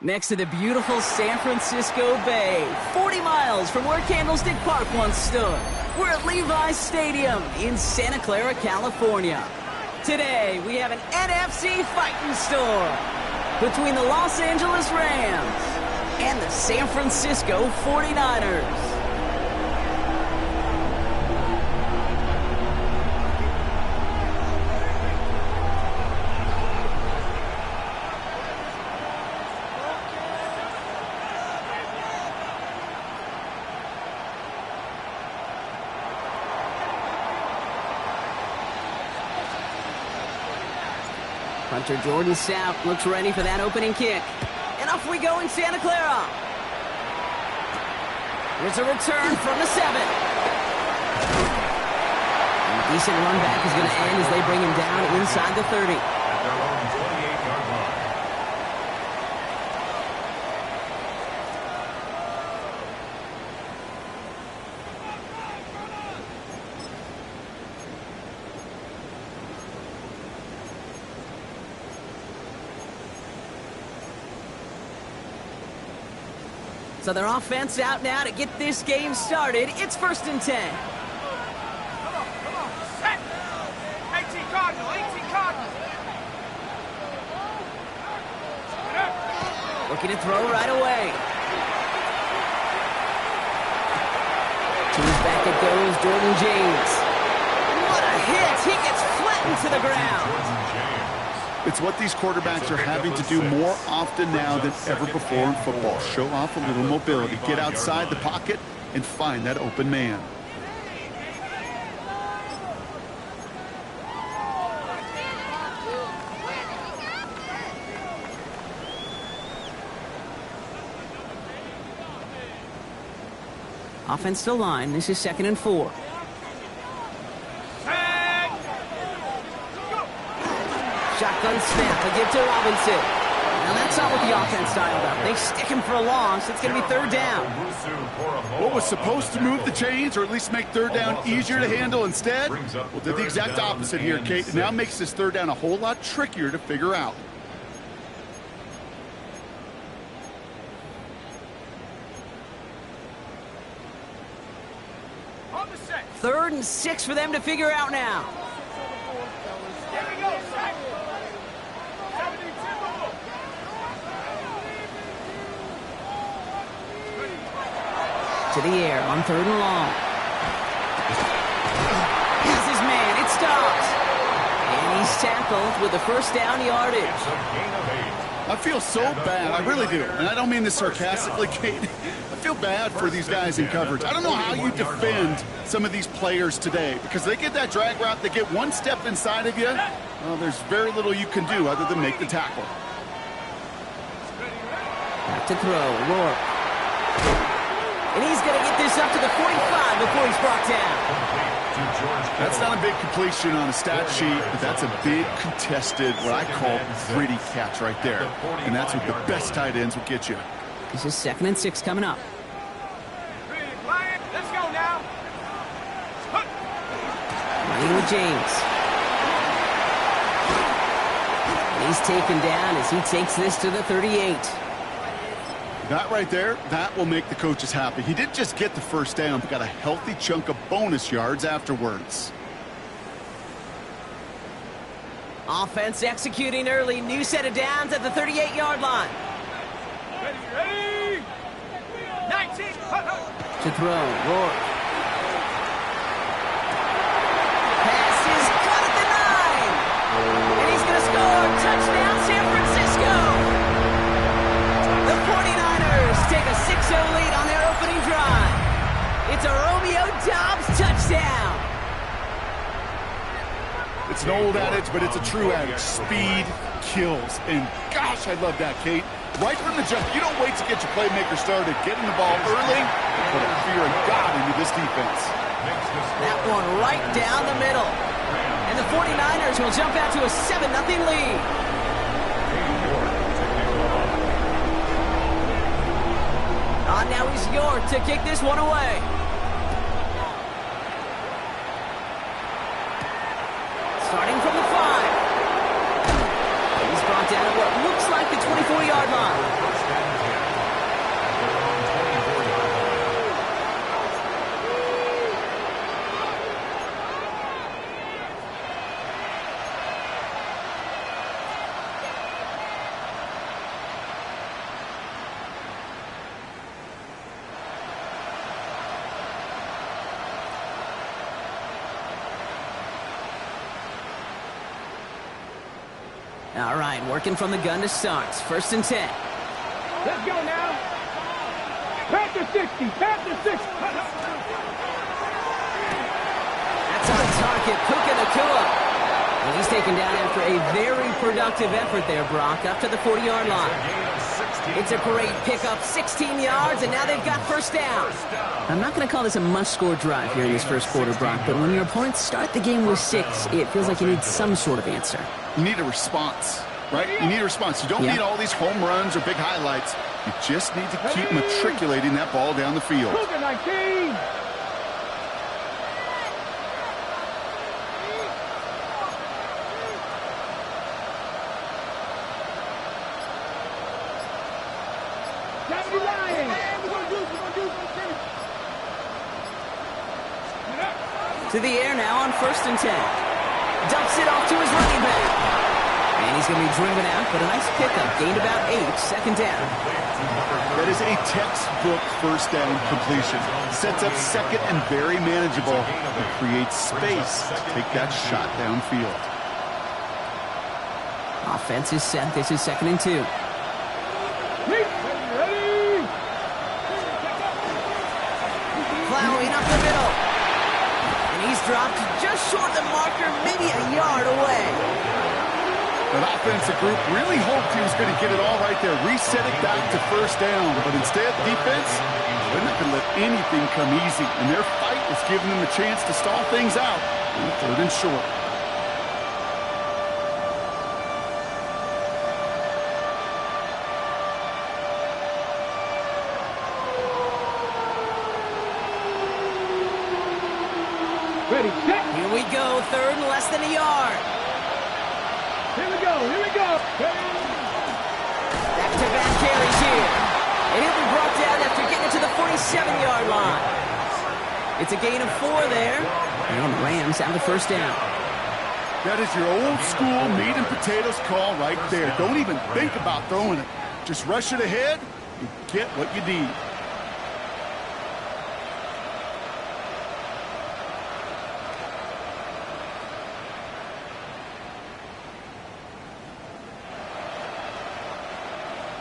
Next to the beautiful San Francisco Bay, 40 miles from where Candlestick Park once stood. We're at Levi's Stadium in Santa Clara, California. Today, we have an NFC fighting storm between the Los Angeles Rams and the San Francisco 49ers. Punter Jordan Sapp looks ready for that opening kick. And off we go in Santa Clara. Here's a return from the 7. And a decent run back is going to end as they bring him down inside the 30. At their own 28-yard line. So their offense out now to get this game started. It's 1st and 10. Come on, set! 18 Cardinal, 18 Cardinal! Looking to throw right away. To his back it goes, Jordan James. What a hit! He gets flattened to the ground. It's what these quarterbacks are having to do more often now than ever before in football. Show off a little mobility, get outside the pocket, and find that open man. Offense still line. This is 2nd and 4. Shotgun snap, a give to Robinson. Now that's not what the offense dialed up. They stick him for a long, so it's going to be 3rd down. What was supposed to move the chains, or at least make 3rd down easier to handle instead? Well, did the exact opposite here, Kate. It now makes this 3rd down a whole lot trickier to figure out. On the set. 3rd and 6 for them to figure out now. Here we go, set! 72. To the air on 3rd and long. He's his man. It stops. And he's tackled with the 1st down yardage. I feel so bad. I really do. And I don't mean this sarcastically, Kate. I feel bad for these guys in coverage. I don't know how you defend some of these players today because they get that drag route, they get one step inside of you. Well, there's very little you can do other than make the tackle. Back to throw. Rourke. And he's going to get this up to the 45 before he's brought down. That's not a big completion on a stat sheet, but that's a big contested, what I call gritty catch right there. And that's what the best tight ends will get you. This is 2nd and 6 coming up. Let's go now. Running with James. And he's taken down as he takes this to the 38. That right there, that will make the coaches happy. He didn't just get the 1st down, but got a healthy chunk of bonus yards afterwards. Offense executing early. New set of downs at the 38-yard line. Ready? 19. To throw, Rourke. Touchdown, San Francisco! The 49ers take a 6-0 lead on their opening drive. It's a Romeo Doubs touchdown. It's an old adage, but it's a true adage. Speed kills. And gosh, I love that, Kate. Right from the jump, you don't wait to get your playmaker started. Getting the ball early and put a fear of God into this defense. That one right down the middle. And the 49ers will jump out to a 7-0 lead. Now he's York to kick this one away. Starting from the 5. He's brought down at what looks like the 24-yard line. All right, working from the gun to start. 1st and 10. Let's go now. Panther 60. Panther 60. That's on target. Puka Nacua. Well, he's taken down after a very productive effort there, Brock, up to the 40-yard line. It's a great pickup, 16 yards, and now they've got first down. I'm not going to call this a must-score drive here in this first quarter, Brock, but when your opponents start the game with 6, it feels like you need some sort of answer. You need a response, right? You need a response. You don't need all these home runs or big highlights. You just need to keep matriculating that ball down the field. 19. To the air now on 1st and 10. Dumps it off to his running back. And he's going to be driven out, but a nice pickup. Gained about 8, 2nd down. That is a textbook first down completion. Sets up second and very manageable and creates space to take that shot downfield. Offense is set. This is 2nd and 2. Ready. Plowing up the middle. He's dropped just short of the marker, maybe a yard away. That offensive group really hoped he was going to get it all right there, reset it back to first down. But instead, defense, they're not going to let anything come easy. And their fight is giving them a chance to stall things out on 3rd and short. Ready, set. Here we go, 3rd and less than a yard. Here we go, here we go. Back-to-back carries here. And he'll be brought down after getting it to the 47-yard line. It's a gain of 4 there. And the Rams have the first down. That is your old school meat and potatoes call right there. Don't even think about throwing it. Just rush it ahead and get what you need.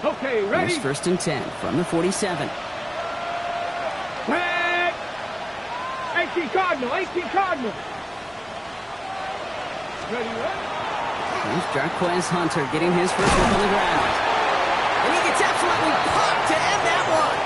Okay, ready. Here's 1st and 10 from the 47. Back. 18 Cardinal, 18 Cardinal. Ready, ready. Here's Jarquez Hunter getting his first look on the ground. And he gets absolutely popped to end that one.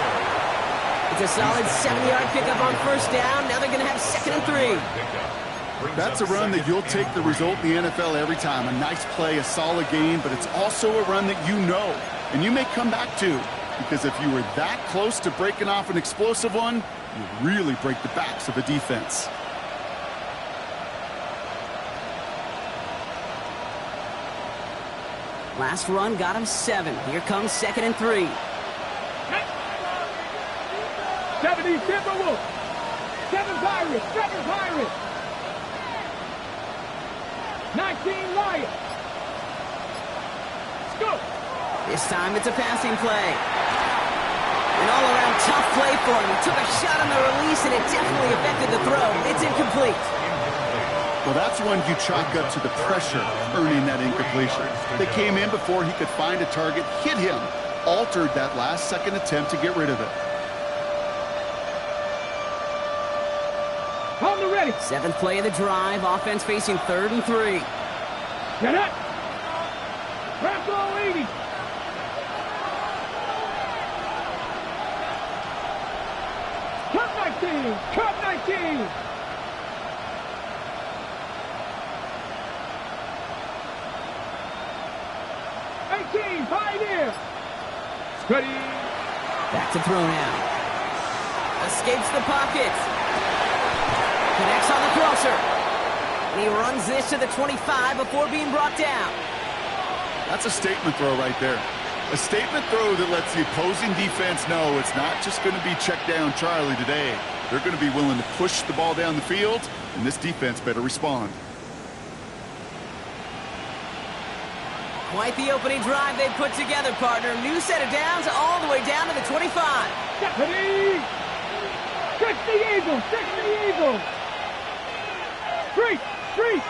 It's a solid 70-yard pickup on first down. Now they're going to have 2nd and 3. That's a run that you'll take the result in the NFL every time. A nice play, a solid game, but it's also a run that you know and you may come back to, because if you were that close to breaking off an explosive one, you really break the backs of a defense. Last run got him 7. Here comes 2nd and 3. 70 Timberwolves. 7 Pirates. 7 Pirates. 19 Lions. Let's go. This time it's a passing play. An all-around tough play for him. He took a shot on the release, and it definitely affected the throw. It's incomplete. Well, that's when you chalk up to the pressure earning that incompletion. They came in before he could find a target, hit him, altered that last-second attempt to get rid of it. On the ready. 7th play of the drive. Offense facing 3rd and 3. Get up. Press all 80. Cut 19. Cut 19. Pioneer. Ready. Back to throw now. Escapes the pocket. Connects on the crosser. And he runs this to the 25 before being brought down. That's a statement throw right there. A statement throw that lets the opposing defense know it's not just going to be check down Charlie today. They're going to be willing to push the ball down the field, and this defense better respond. Quite the opening drive they put together, partner. New set of downs all the way down to the 25. Ready. 60 Eagles. 60 Eagles. Street. Street.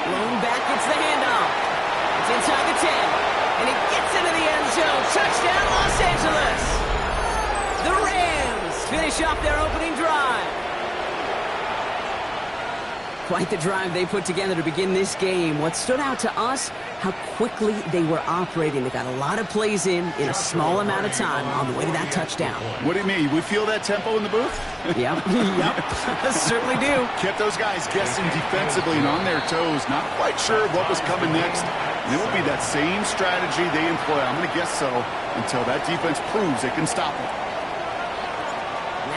Blown back gets the handoff. It's inside the 10. And he gets into the end zone. Touchdown, Los Angeles. The Rams finish off their opening drive. Quite the drive they put together to begin this game. What stood out to us, how quickly they were operating. They got a lot of plays in a small amount of time on the way to that touchdown. What do you mean? We feel that tempo in the booth? Yep, yep, certainly do. Kept those guys guessing defensively and on their toes, not quite sure what was coming next. And it will be that same strategy they employ, I'm going to guess so, until that defense proves it can stop it.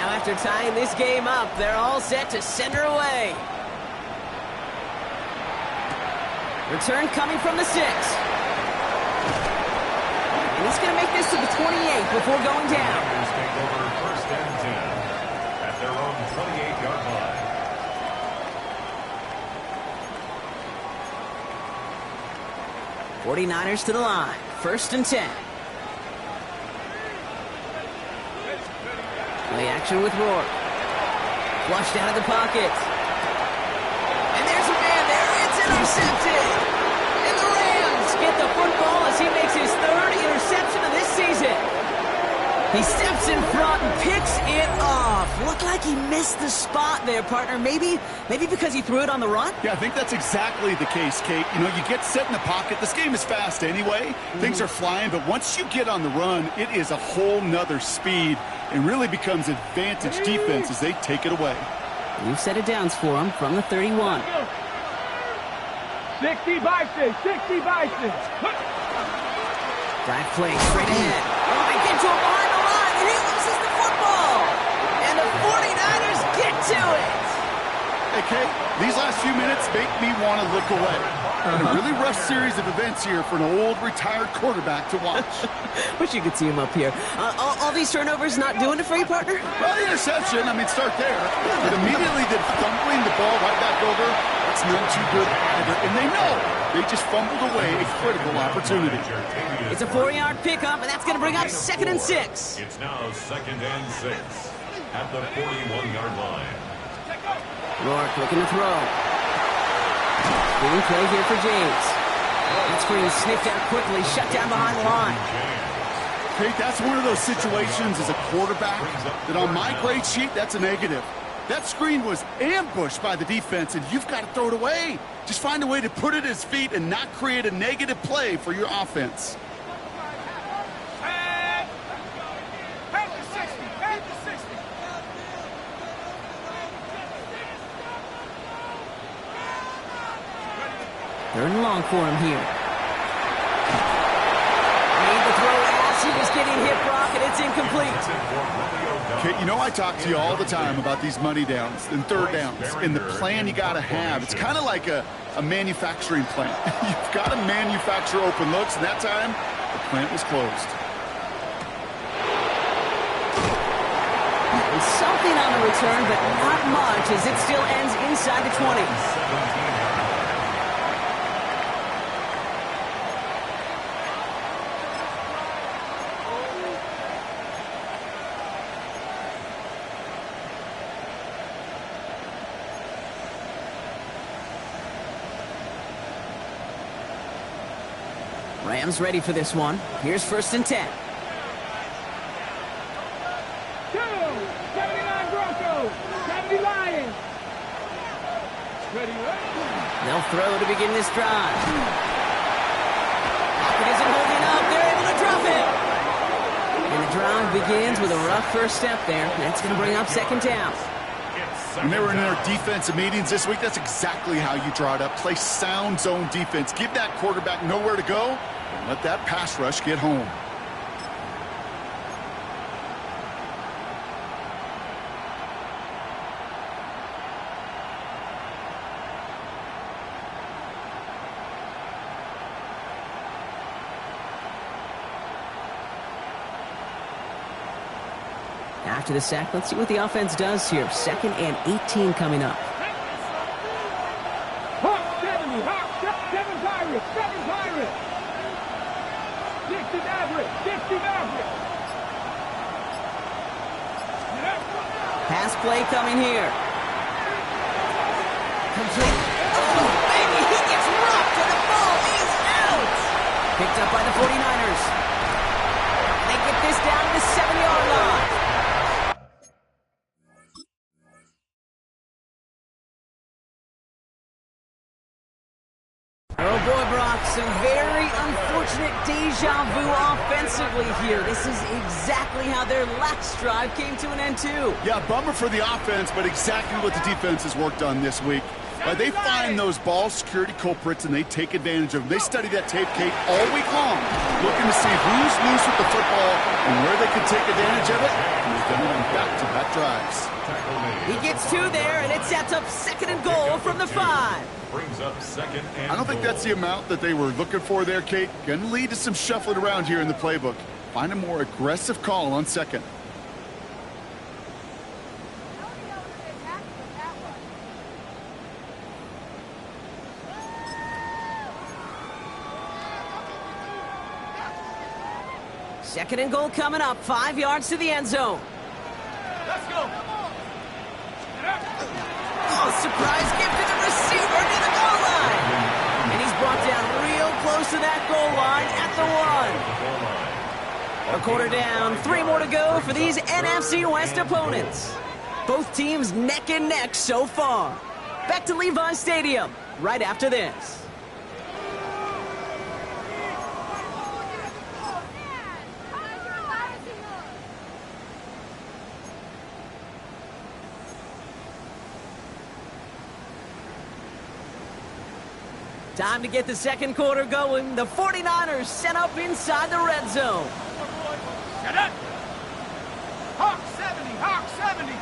Now after tying this game up, they're all set to send her away. Return coming from the 6. And he's going to make this to the 28 before going down. Take over 1st and 10 at their own 28-yard line. 49ers to the line. 1st and 10. Play action with Rourke. Flushed out of the pocket. And there's a man there. It's intercepted. And the Rams get the football as he makes his 3rd interception of this season. He steps in front and picks it off. Looked like he missed the spot there, partner. Maybe because he threw it on the run? Yeah, I think that's exactly the case, Kate. You know, you get set in the pocket. This game is fast anyway. Things are flying, but once you get on the run, it is a whole nother speed and really becomes advantage defense as they take it away. New set of downs for him from the 31. 60 by 6. 60 by 6. Drive play straight ahead. Oh, they get to him behind the line, and he loses the football. And the 49ers get to it. Hey, Kate, these last few minutes make me want to look away. And a really rough series of events here for an old retired quarterback to watch. Wish you could see him up here. All these turnovers not doing it for you, partner? Well, the interception, I mean, start there. But immediately then fumbling the ball right back over, that's not too good either. And they know they just fumbled away a critical opportunity. It's a 4-yard pickup, and that's going to bring up 2nd and 6. It's now 2nd and 6 at the 41-yard line. Rourke looking to throw. Being play here for James. That screen sniffed out quickly, shut down behind the line. Kate, that's one of those situations as a quarterback that on my grade sheet, that's a negative. That screen was ambushed by the defense, and you've got to throw it away. Just find a way to put it at his feet and not create a negative play for your offense. Third and long for him here. Made the throw as he was getting hit, Brock, and it's incomplete. Kate, you know I talk to you all the time about these money downs and third downs and the plan you got to have. It's kind of like a manufacturing plant. You've got to manufacture open looks, and that time the plant was closed. There's something on the return, but not much as it still ends inside the 20. Rams ready for this one. Here's 1st and 10. 79 Broncos, 70 Lions. Ready, They'll throw to begin this drive. Pocket isn't holding up. They're able to drop it. And the drive begins with a rough first step there. That's going to bring up 2nd down. When they were in their defensive meetings this week, that's exactly how you draw it up. Play sound zone defense. Give that quarterback nowhere to go and let that pass rush get home. After the sack, let's see what the offense does here. 2nd and 18 coming up. Hawk 70, Hawk 7 Pirates, 7 Pirates. 60 Mavericks, 60 Mavericks. Pass play coming here. Complete. Oh, baby, he gets rocked and the ball is out. Picked up by the 49ers. They get this down to the 7-yard line. Oh boy, Brock, some very unfortunate deja vu offensively here. This is exactly how their last drive came to an end too. Yeah, bummer for the offense, but exactly what the defense has worked on this week. They find those ball security culprits and they take advantage of them. They study that tape, Kate, all week long, looking to see who's loose with the football and where they can take advantage of it. And they've done it on back-to-back drives. He gets 2 there, and it sets up 2nd and goal from the 5. Brings up 2nd and I don't think that's the amount that they were looking for there, Kate. Going to lead to some shuffling around here in the playbook. Find a more aggressive call on 2nd. Second and goal coming up, 5 yards to the end zone. Let's go. Oh, surprise gift to the receiver near the goal line. And he's brought down real close to that goal line at the 1. A quarter down, 3 more to go for these NFC West opponents. Both teams neck and neck so far. Back to Levi Stadium right after this. Time to get the 2nd quarter going. The 49ers set up inside the red zone. Get it. Hawk 70, Hawk 70.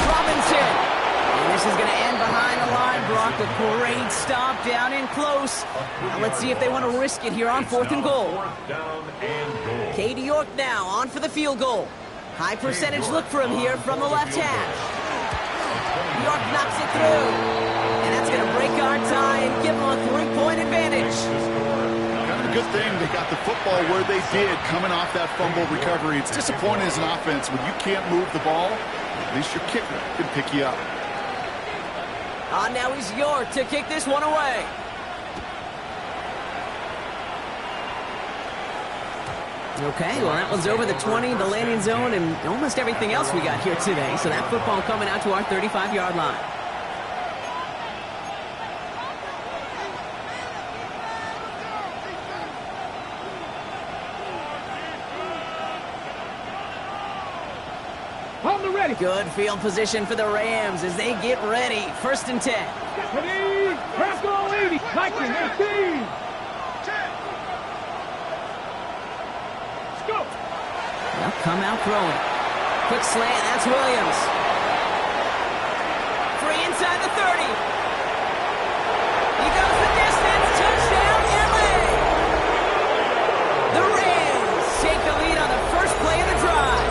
Robinson. And this is going to end behind the line, Brock. A great stop down and close. Now let's see if they want to risk it here on 4th and goal. 4th down and goal. Katie York now on for the field goal. High percentage look for him here from the left hash. York knocks it through. And that's going to break our tie and give them a 3-point advantage. Kind of a good thing they got the football where they did coming off that fumble recovery. It's disappointing as an offense when you can't move the ball. At least your kicker can pick you up. Now he's York to kick this one away. Okay, well, that one's over the 20, the landing zone, and almost everything else we got here today. So that football coming out to our 35-yard line. On the ready. Good field position for the Rams as they get ready. 1st and 10. Ready. Bronco 80. Viking 18. Go. They'll come out throwing. Quick slant, that's Williams. Free inside the 30. He goes the distance, touchdown, LA! The Rams take the lead on the first play of the drive.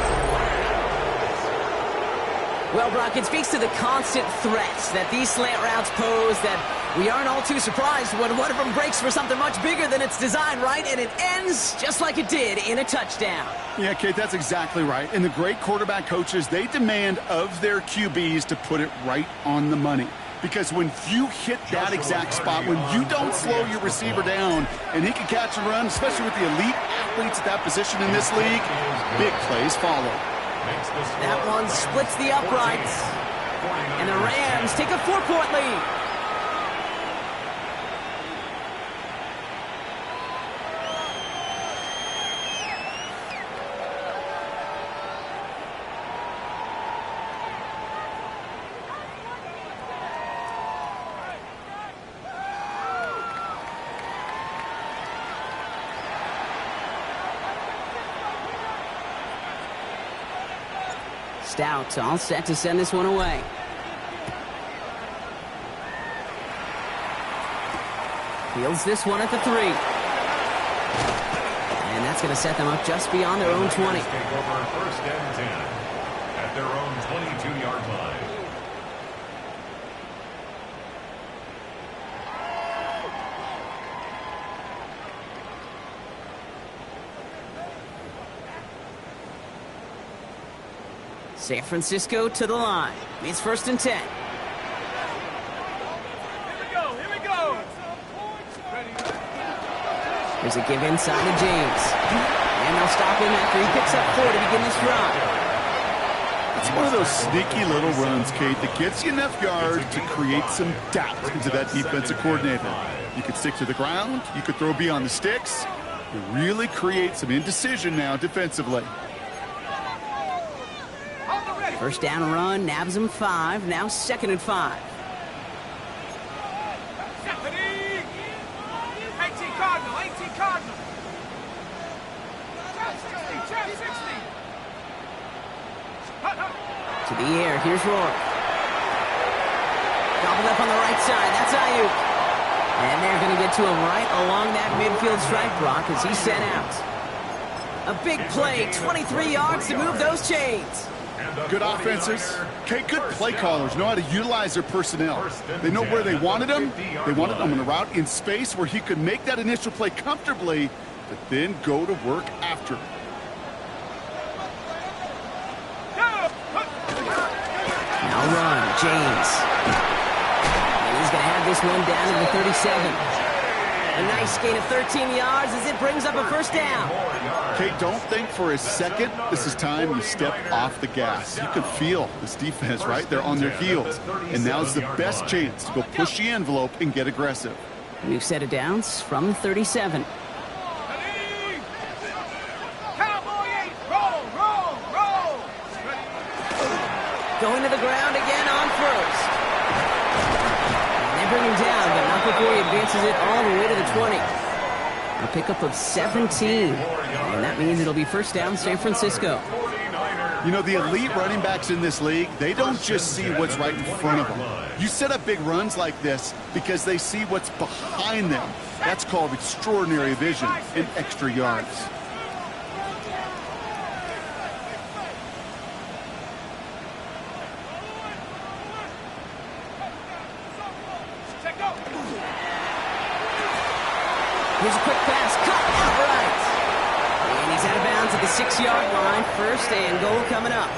Well, Brock, it speaks to the confidence constant threats that these slant routes pose that we aren't all too surprised when one of them breaks for something much bigger than it's designed, right? And it ends just like it did in a touchdown. Yeah, Kate, that's exactly right. And the great quarterback coaches, they demand of their QBs to put it right on the money. Because when you hit that exact spot, when you don't slow your receiver down and he can catch and run, especially with the elite athletes at that position in this league, big plays follow. That one splits the uprights. And the Rams take a 4-point lead. Stout all set to send this one away. Fields this one at the 3. And that's going to set them up just beyond their own 20. Take over first and 10 at their own 22-yard line. San Francisco to the line. It's first and 10. Here we go. There's a give inside to James. And they'll stop him after he picks up 4 to begin this drive. It's one of those sneaky little runs, Kate, that gets you enough yards to create some doubt into that defensive coordinator. You could stick to the ground. You could throw beyond the sticks. You really create some indecision now defensively. First down run, nabs him 5. Now second and 5. 18 Cardinal. Trap 60. To the air, here's Rourke. Gobbled up on the right side, that's Ayuk. And they're going to get to him right along that midfield stripe block as he's sent out. A big play, 23 yards to move those chains. Good offenses. Okay, good play callers know how to utilize their personnel. They know where they wanted them. They wanted them on a route in space where he could make that initial play comfortably, but then go to work after. Now run, James. And he's going to have this one down to the 37. A nice gain of 13 yards as it brings up a first down. Kate, don't think for a second this is time you step off the gas. You can feel this defense, right? They're on their heels. And now's the best chance to go push the envelope and get aggressive. New set of downs from the 37. Going to the ground again on first. They bring him down, but not before he advances it all the way to the 20. A pickup of 17. And that means it'll be first down San Francisco. You know, the elite running backs in this league, they don't just see what's right in front of them. You set up big runs like this because they see what's behind them. That's called extraordinary vision and extra yards. Here's a quick pass, cut outright. And he's out of bounds at the 6-yard line. First and goal coming up.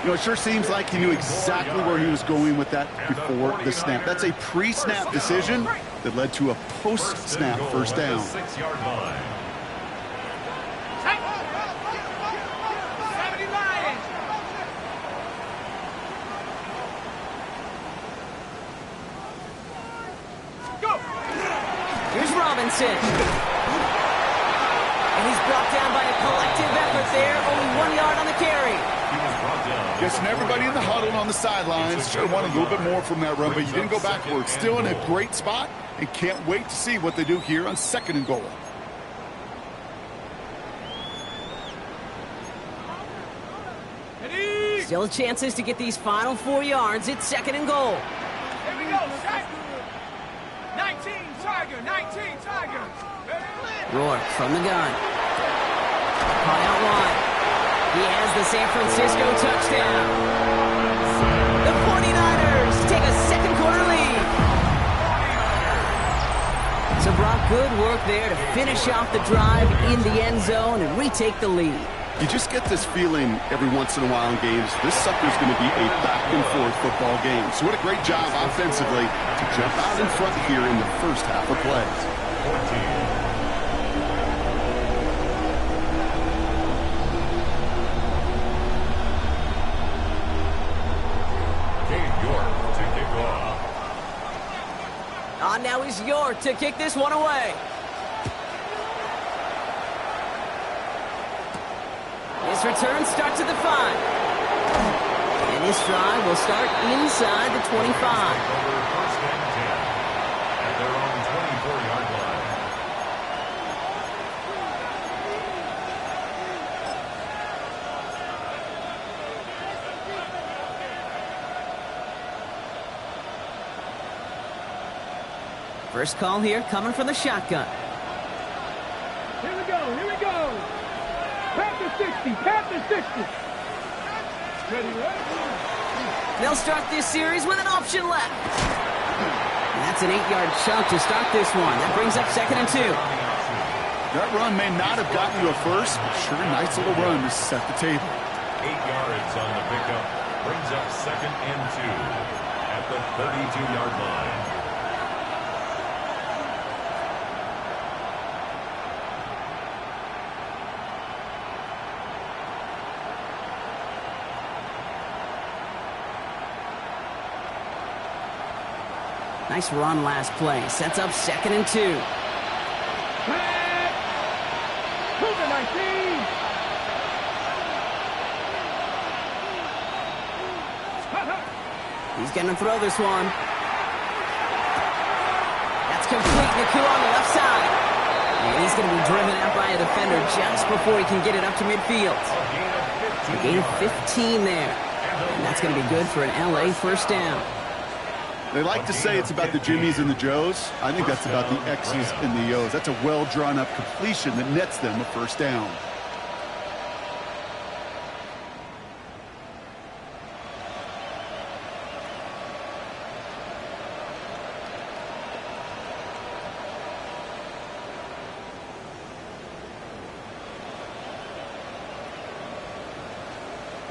You know, it sure seems like he knew exactly where he was going with that before the snap. That's a pre-snap decision that led to a post-snap first down. 6-yard line. Here's Robinson. And he's brought down by a collective effort there. Only 1 yard on the carry. Guessing everybody in the huddle on the sidelines should have wanted a little bit more from that run, but you didn't go backwards. Still in a great spot and can't wait to see what they do here on second and goal. Still chances to get these final 4 yards. It's second and goal. Here we go, Shaq. 19 Tiger. Rourke from the gun. Caught out wide. He has the San Francisco touchdown. The 49ers So Brock, good work there to finish off the drive in the end zone and retake the lead. You just get this feeling every once in a while in games, this sucker's going to be a back-and-forth football game. So what a great job offensively to jump out in front here in the first half of plays. 14. Now is York to kick this one away. This return starts at the 5. And this drive will start inside the 25. First and 10 at their own 24-yard line. First call here coming from the shotgun. Here we go, here we go. Panther 60, Panther 60. Ready, ready. They'll start this series with an option left. And that's an 8-yard chunk to start this one. That brings up 2nd and 2. That run may not have gotten you a first, but sure a nice little run to set the table. 8 yards on the pickup. Brings up 2nd and 2 at the 32-yard line. Nice run last play. Sets up 2nd and 2. Move to 19. He's going to throw this one. That's complete. Naku on the left side. And he's going to be driven out by a defender just before he can get it up to midfield. A gain of 15 there. And that's going to be good for an LA first down. They like to say it's about the Jimmies and the Joes. I think that's about the X's and the O's. That's a well-drawn-up completion that nets them a first down.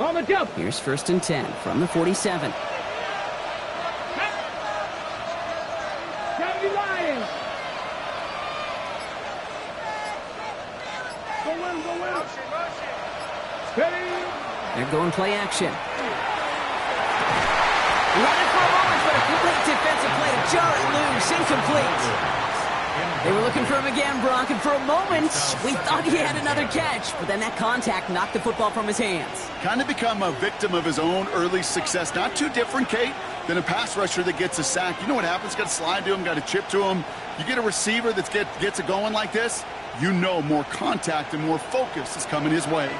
On the jump. Here's 1st and 10 from the 47. They're going play action. Running for a moment, but a complete defensive play to jar it loose. Incomplete. They were looking for him again, Brock, and for a moment, we thought he had another catch. But then that contact knocked the football from his hands. Kind of become a victim of his own early success. Not too different, Kate, than a pass rusher that gets a sack. You know what happens? Got to slide to him, got to chip to him. You get a receiver that gets it going like this, you know more contact and more focus is coming his way.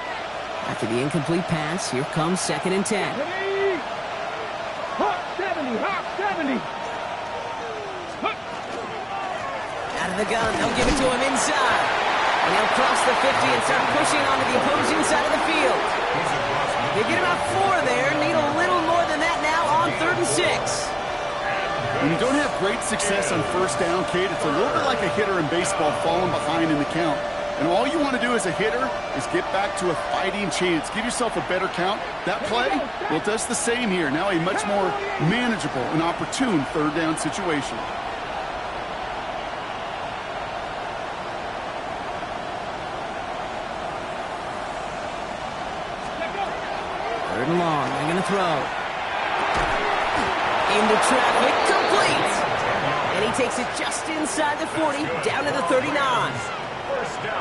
After the incomplete pass, here comes 2nd and 10. Hawk 70, Hawk 70. Out of the gun, they'll give it to him inside. And he'll cross the 50 and start pushing onto the opposing side of the field. They get about 4 there, need a little more than that now on 3rd and 6. When you don't have great success on first down, Kate, it's a little bit like a hitter in baseball falling behind in the count. And all you want to do as a hitter is get back to a fighting chance. Give yourself a better count. That play, well, it does the same here. Now a much more manageable and opportune 3rd down situation. Third and long, they're going to throw. Into traffic, complete. And he takes it just inside the 40, down to the 39.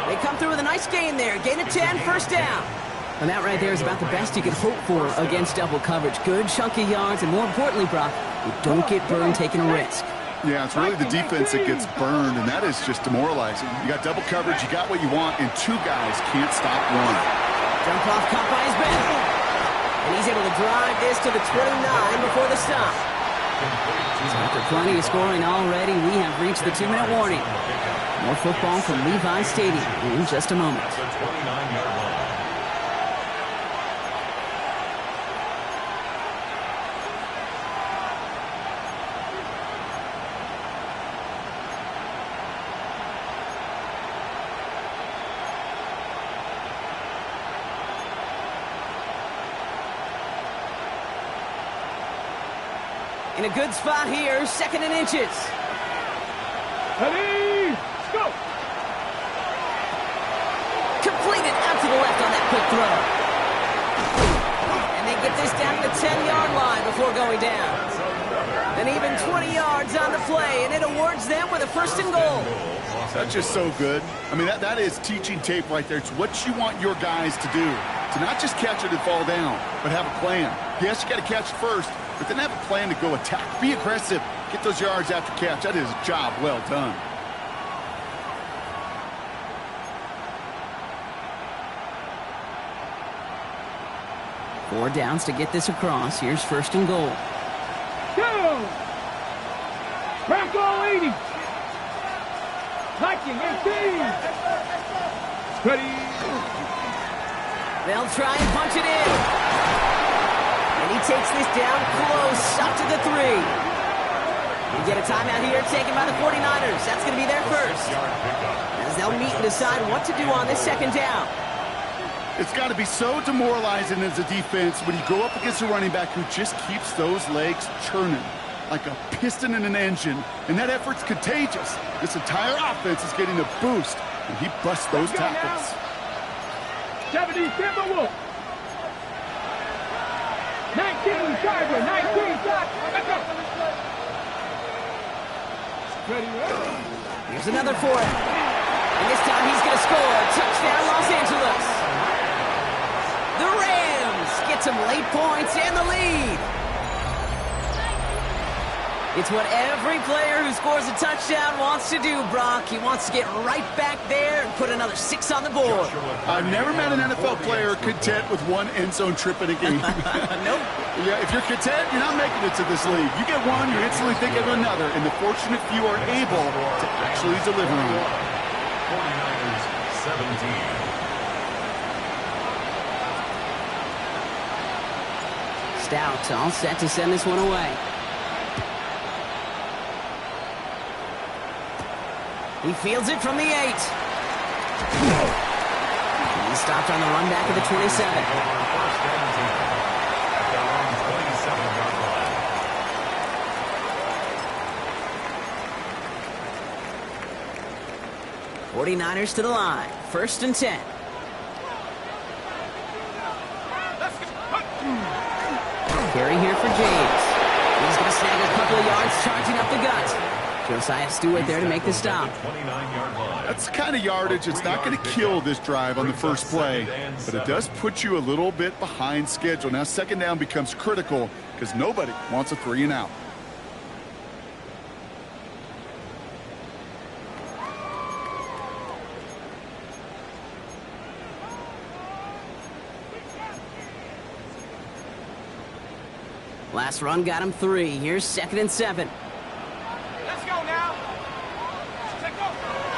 They come through with a nice gain there. Gain of 10, first down. And that right there is about the best you can hope for against double coverage. Good chunky yards, and more importantly, Brock, you don't get burned taking a risk. Yeah, it's really the defense that gets burned, and that is just demoralizing. You got double coverage, you got what you want, and 2 guys can't stop one. Jump off caught by his back. And he's able to drive this to the 29 before the stop. So after plenty of scoring already, we have reached the 2-minute warning. More football from Levi Stadium in just a moment. The 29-yard line. In a good spot here, 2nd and inches. Ready, go! Completed out to the left on that quick throw. And they get this down to the 10-yard line before going down. An even 20 yards on the play, and it awards them with a 1st and goal. That's just so good. I mean, that is teaching tape right there. It's what you want your guys to do. To not just catch it and fall down, but have a plan. Yes, you got to catch it first, but then have a plan to go attack. Be aggressive. Get those yards after catch. That is a job well done. Four downs to get this across. Here's 1st and goal. Go! Crack all 80! Hiking 18! Ready! They'll try and punch it in. And he takes this down close, up to the 3. We get a timeout here taken by the 49ers. That's going to be their first. As they'll meet and decide what to do on this 2nd down. It's got to be so demoralizing as a defense when you go up against a running back who just keeps those legs churning like a piston in an engine, and that effort's contagious. This entire offense is getting a boost, and he busts those tackles. 70, Timber Wolf. 19, Tiger, 19, let's go. Ready, here's another for him. And this time he's going to score. Touchdown, Los Angeles. The Rams get some late points and the lead. It's what every player who scores a touchdown wants to do, Brock. He wants to get right back there and put another 6 on the board. I've never met an NFL player content with one end zone trip in a game. Nope. Yeah, if you're content, you're not making it to this league. You get one, you instantly think of another, and the fortunate few are able to actually deliver on it. 49ers 17. Stout all set to send this one away. He fields it from the 8. He stopped on the run back of the 27. 49ers to the line. 1st and 10. Carry here for James. He's going to snag a couple of yards charging up the gut. Josiah Stewart there to make the stop. That's the kind of yardage it's not going to kill this drive on the first play, but it does put you a little bit behind schedule. Now 2nd down becomes critical because nobody wants a 3 and out. Last run got him 3. Here's 2nd and 7. Let's go now.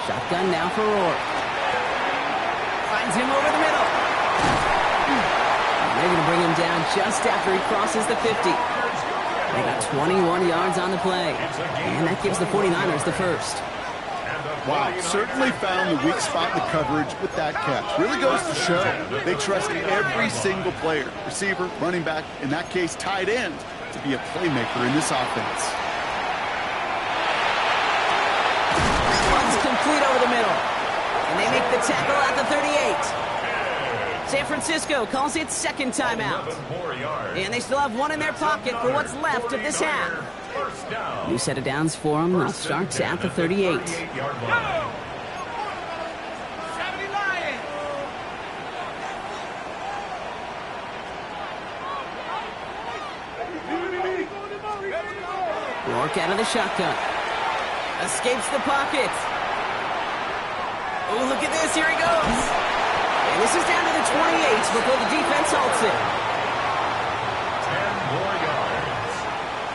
Shotgun now for Rourke. Finds him over the middle. They're going to bring him down just after he crosses the 50. They got 21 yards on the play. And that gives the 49ers the first. Wow, certainly found the weak spot in the coverage with that catch. Really goes to show they trust every single player, receiver, running back, in that case tight end, to be a playmaker in this offense. Runs complete over the middle. And they make the tackle at the 38. San Francisco calls it 2nd timeout. And they still have 1 in their pocket for what's left of this half. New set of downs for them. They'll start at the 38. Rourke out of the shotgun. Escapes the pocket. Oh, look at this. Here he goes. And this is down to the 28 before the defense halts it. 10 more yards.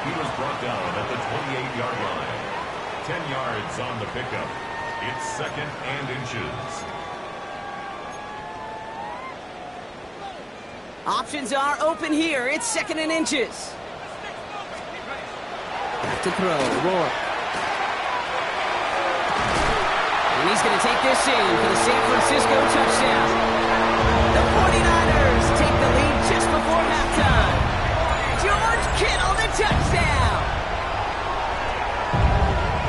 He was brought down at the 28-yard line. 10 yards on the pickup. It's 2nd and inches. Options are open here. It's 2nd and inches. Back to throw. Rourke. And he's going to take this in for the San Francisco touchdown. The 49ers take the lead just before halftime. George Kittle, the touchdown.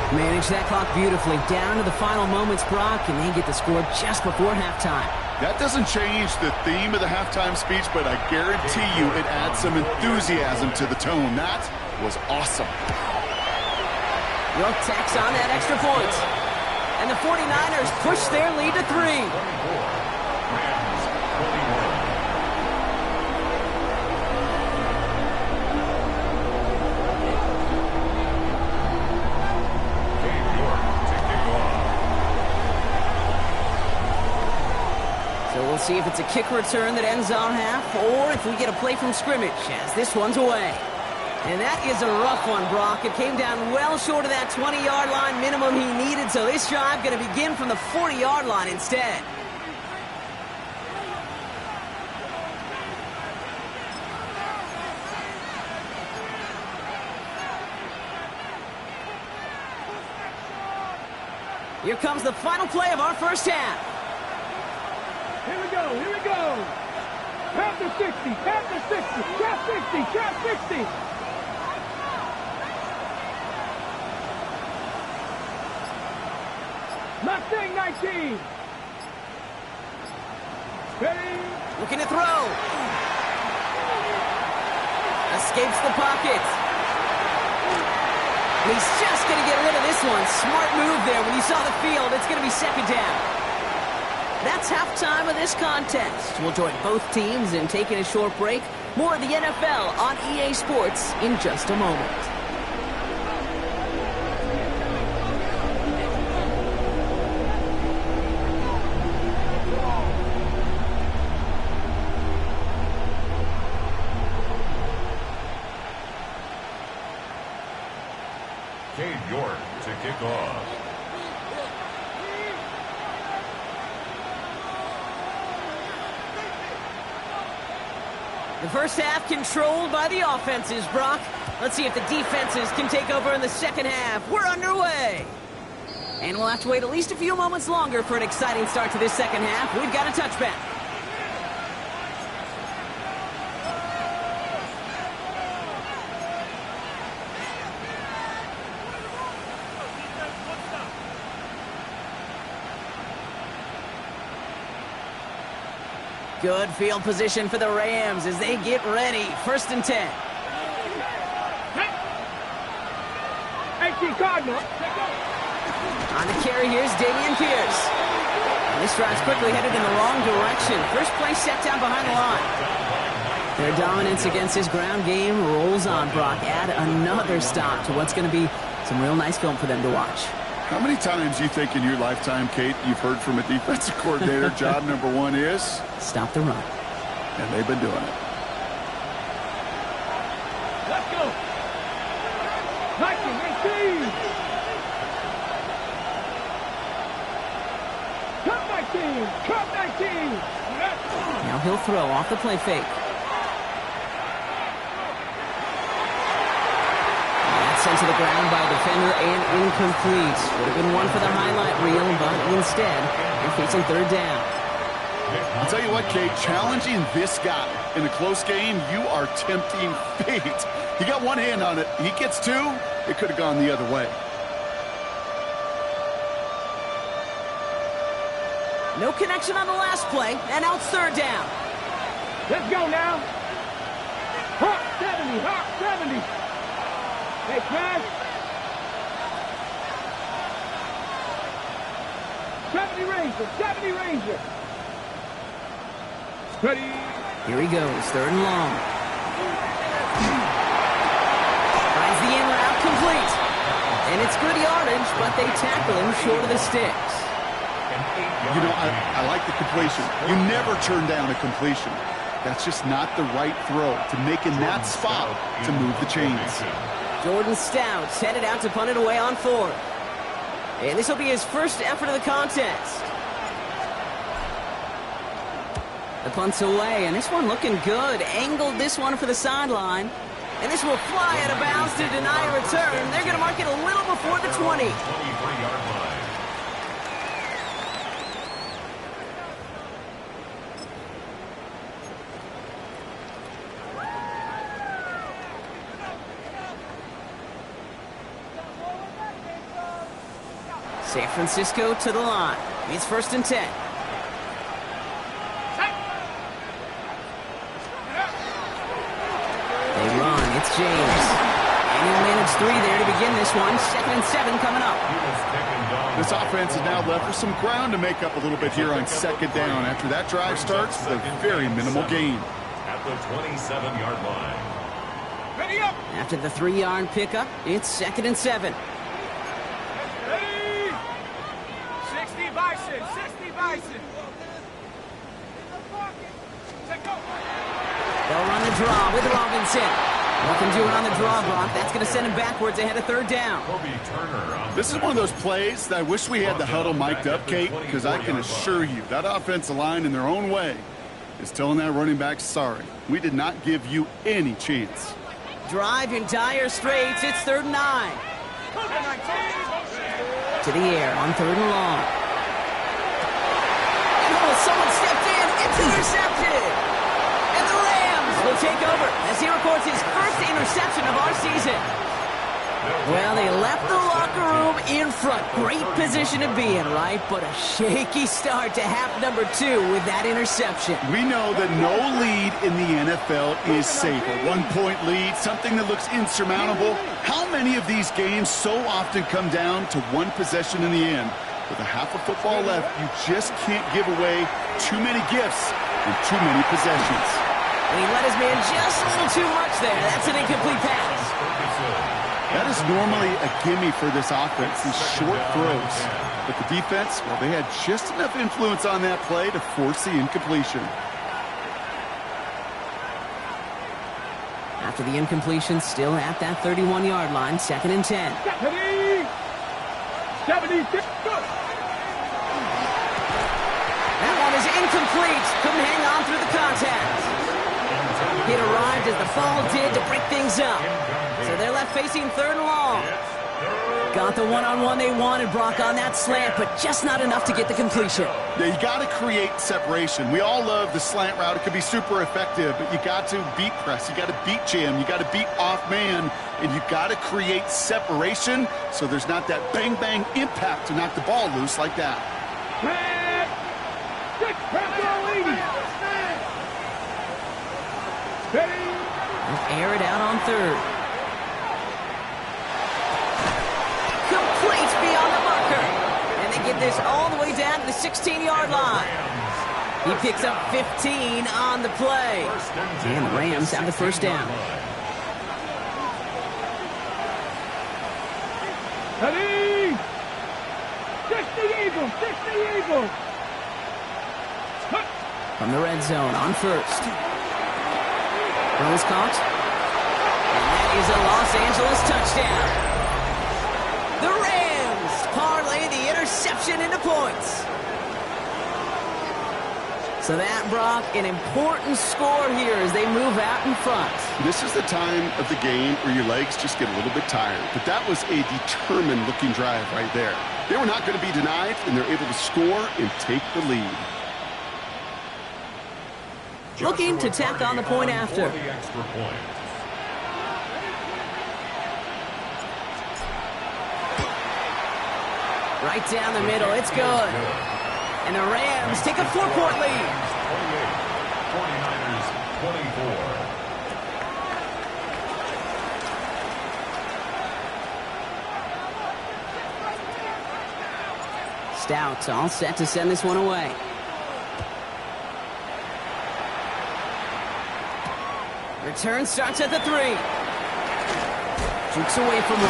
Manage that clock beautifully. Down to the final moments, Brock, and they get the score just before halftime. That doesn't change the theme of the halftime speech, but I guarantee you it adds some enthusiasm to the tone. That was awesome. Will tacks on that extra point. And the 49ers push their lead to 3. We'll see if it's a kick return that ends on half, or if we get a play from scrimmage as this one's away. And that is a rough one, Brock. It came down well short of that 20-yard line minimum he needed, so this drive going to begin from the 40-yard line instead. Here comes the final play of our first half. Here we go, here we go. Panther 60, Panther 60, trap 60, trap 60. Mustang 19. Ready? Looking to throw. Escapes the pocket. He's just going to get rid of this one. Smart move there. When you saw the field, it's going to be second down. That's halftime of this contest. We'll join both teams in taking a short break. More of the NFL on EA Sports in just a moment. Cade York to kick off. The first half controlled by the offenses, Brock. Let's see if the defenses can take over in the second half. We're underway. And we'll have to wait at least a few moments longer for an exciting start to this second half. We've got a touchback. Good field position for the Rams as they get ready. 1st and 10. 18 Cardinal. On the carry, here's Dameon Pierce. And this drive's quickly headed in the wrong direction. First play set down behind the line. Their dominance against this ground game rolls on, Brock. Add another stop to what's going to be some real nice film for them to watch. How many times you think in your lifetime, Kate, you've heard from a defensive coordinator, job number one is? Stop the run. And they've been doing it. Let's go. 19, 18. Cut 19, cut 19. Now he'll throw off the play fake. Sent to the ground by a defender and incomplete. Would have been one for the highlight reel, but instead, they're facing 3rd down. I'll tell you what, Kate, challenging this guy in a close game, you are tempting fate. He got one hand on it. He gets 2. It could have gone the other way. No connection on the last play, and now it's 3rd down. Let's go now. Hawk 70, Hawk 70. Hey, Crash. 70 Ranger, 70 Ranger. Ready. Here he goes, 3rd and long. Finds the in route complete. And it's good yardage, but they tackle him short of the sticks. You know, I like the completion. You never turn down a completion. That's just not the right throw to make in that spot to move the chains. Jordan Stout's headed out to punt it away on 4th. And this will be his first effort of the contest. The punt's away, and this one looking good. Angled this one for the sideline. And this will fly out of bounds to deny a return. They're going to mark it a little before the 20. 23-yard line. San Francisco to the line. It's 1st and 10. They run. It's James. And he'll manage 3 there to begin this one. 2nd and 7 coming up. This offense is now left with some ground to make up a little bit here on 2nd down. After that drive starts with a very minimal gain. At the 27-yard line. Ready up. After the 3-yard pickup, it's 2nd and 7. Ready. 60 Bison. 60 Bison. They'll run the draw with Robinson. Nothing doing on the draw block. That's going to send him backwards ahead of 3rd down. This is one of those plays that I wish we had the huddle mic'd up, Kate, because I can assure you that offensive line in their own way is telling that running back, sorry, we did not give you any chance. Drive in dire straits. It's 3rd and 9. To the air on 3rd and long. And someone stepped in. It's intercepted. And the Rams will take over as he records his first interception of our season. Well, they left the locker room in front. Great position to be in, right? But a shaky start to half number 2 with that interception. We know that no lead in the NFL is safe. A 1-point lead, something that looks insurmountable. How many of these games so often come down to one possession in the end? With a half of football left, you just can't give away too many gifts and too many possessions. And he let his man just a little too much there. That's an incomplete pass. That is normally a gimme for this offense, these short throws. But the defense, well, they had just enough influence on that play to force the incompletion. After the incompletion, still at that 31-yard line, 2nd and 10. 76. That one is incomplete. Couldn't hang on through the contact. It arrived as the ball did to break things up. So they're left facing 3rd and long. Got the one-on-one they wanted, Brock, on that slant, but just not enough to get the completion. Yeah, you got to create separation. We all love the slant route. It can be super effective, but you got to beat press. You got to beat jam. You got to beat off man, and you got to create separation so there's not that bang-bang impact to knock the ball loose like that. Air it out on 3rd. Complete beyond the marker. And they get this all the way down to the 16-yard line. He picks up 15 on the play. And the Rams have the 1st down. Ready. 60 Eagles. 60 Eagles. From the red zone on 1st. Throw is caught. And that is a Los Angeles touchdown. The Rams parlay the interception into points. So that, Brock, an important score here as they move out in front. This is the time of the game where your legs just get a little bit tired. But that was a determined-looking drive right there. They were not going to be denied, and they're able to score and take the lead. Looking to tack on the point after. Right down the middle, it's good. And the Rams take a 4-point lead. 49ers 24. Stout all set to send this one away. Return starts at the 3. Jukes away from 1.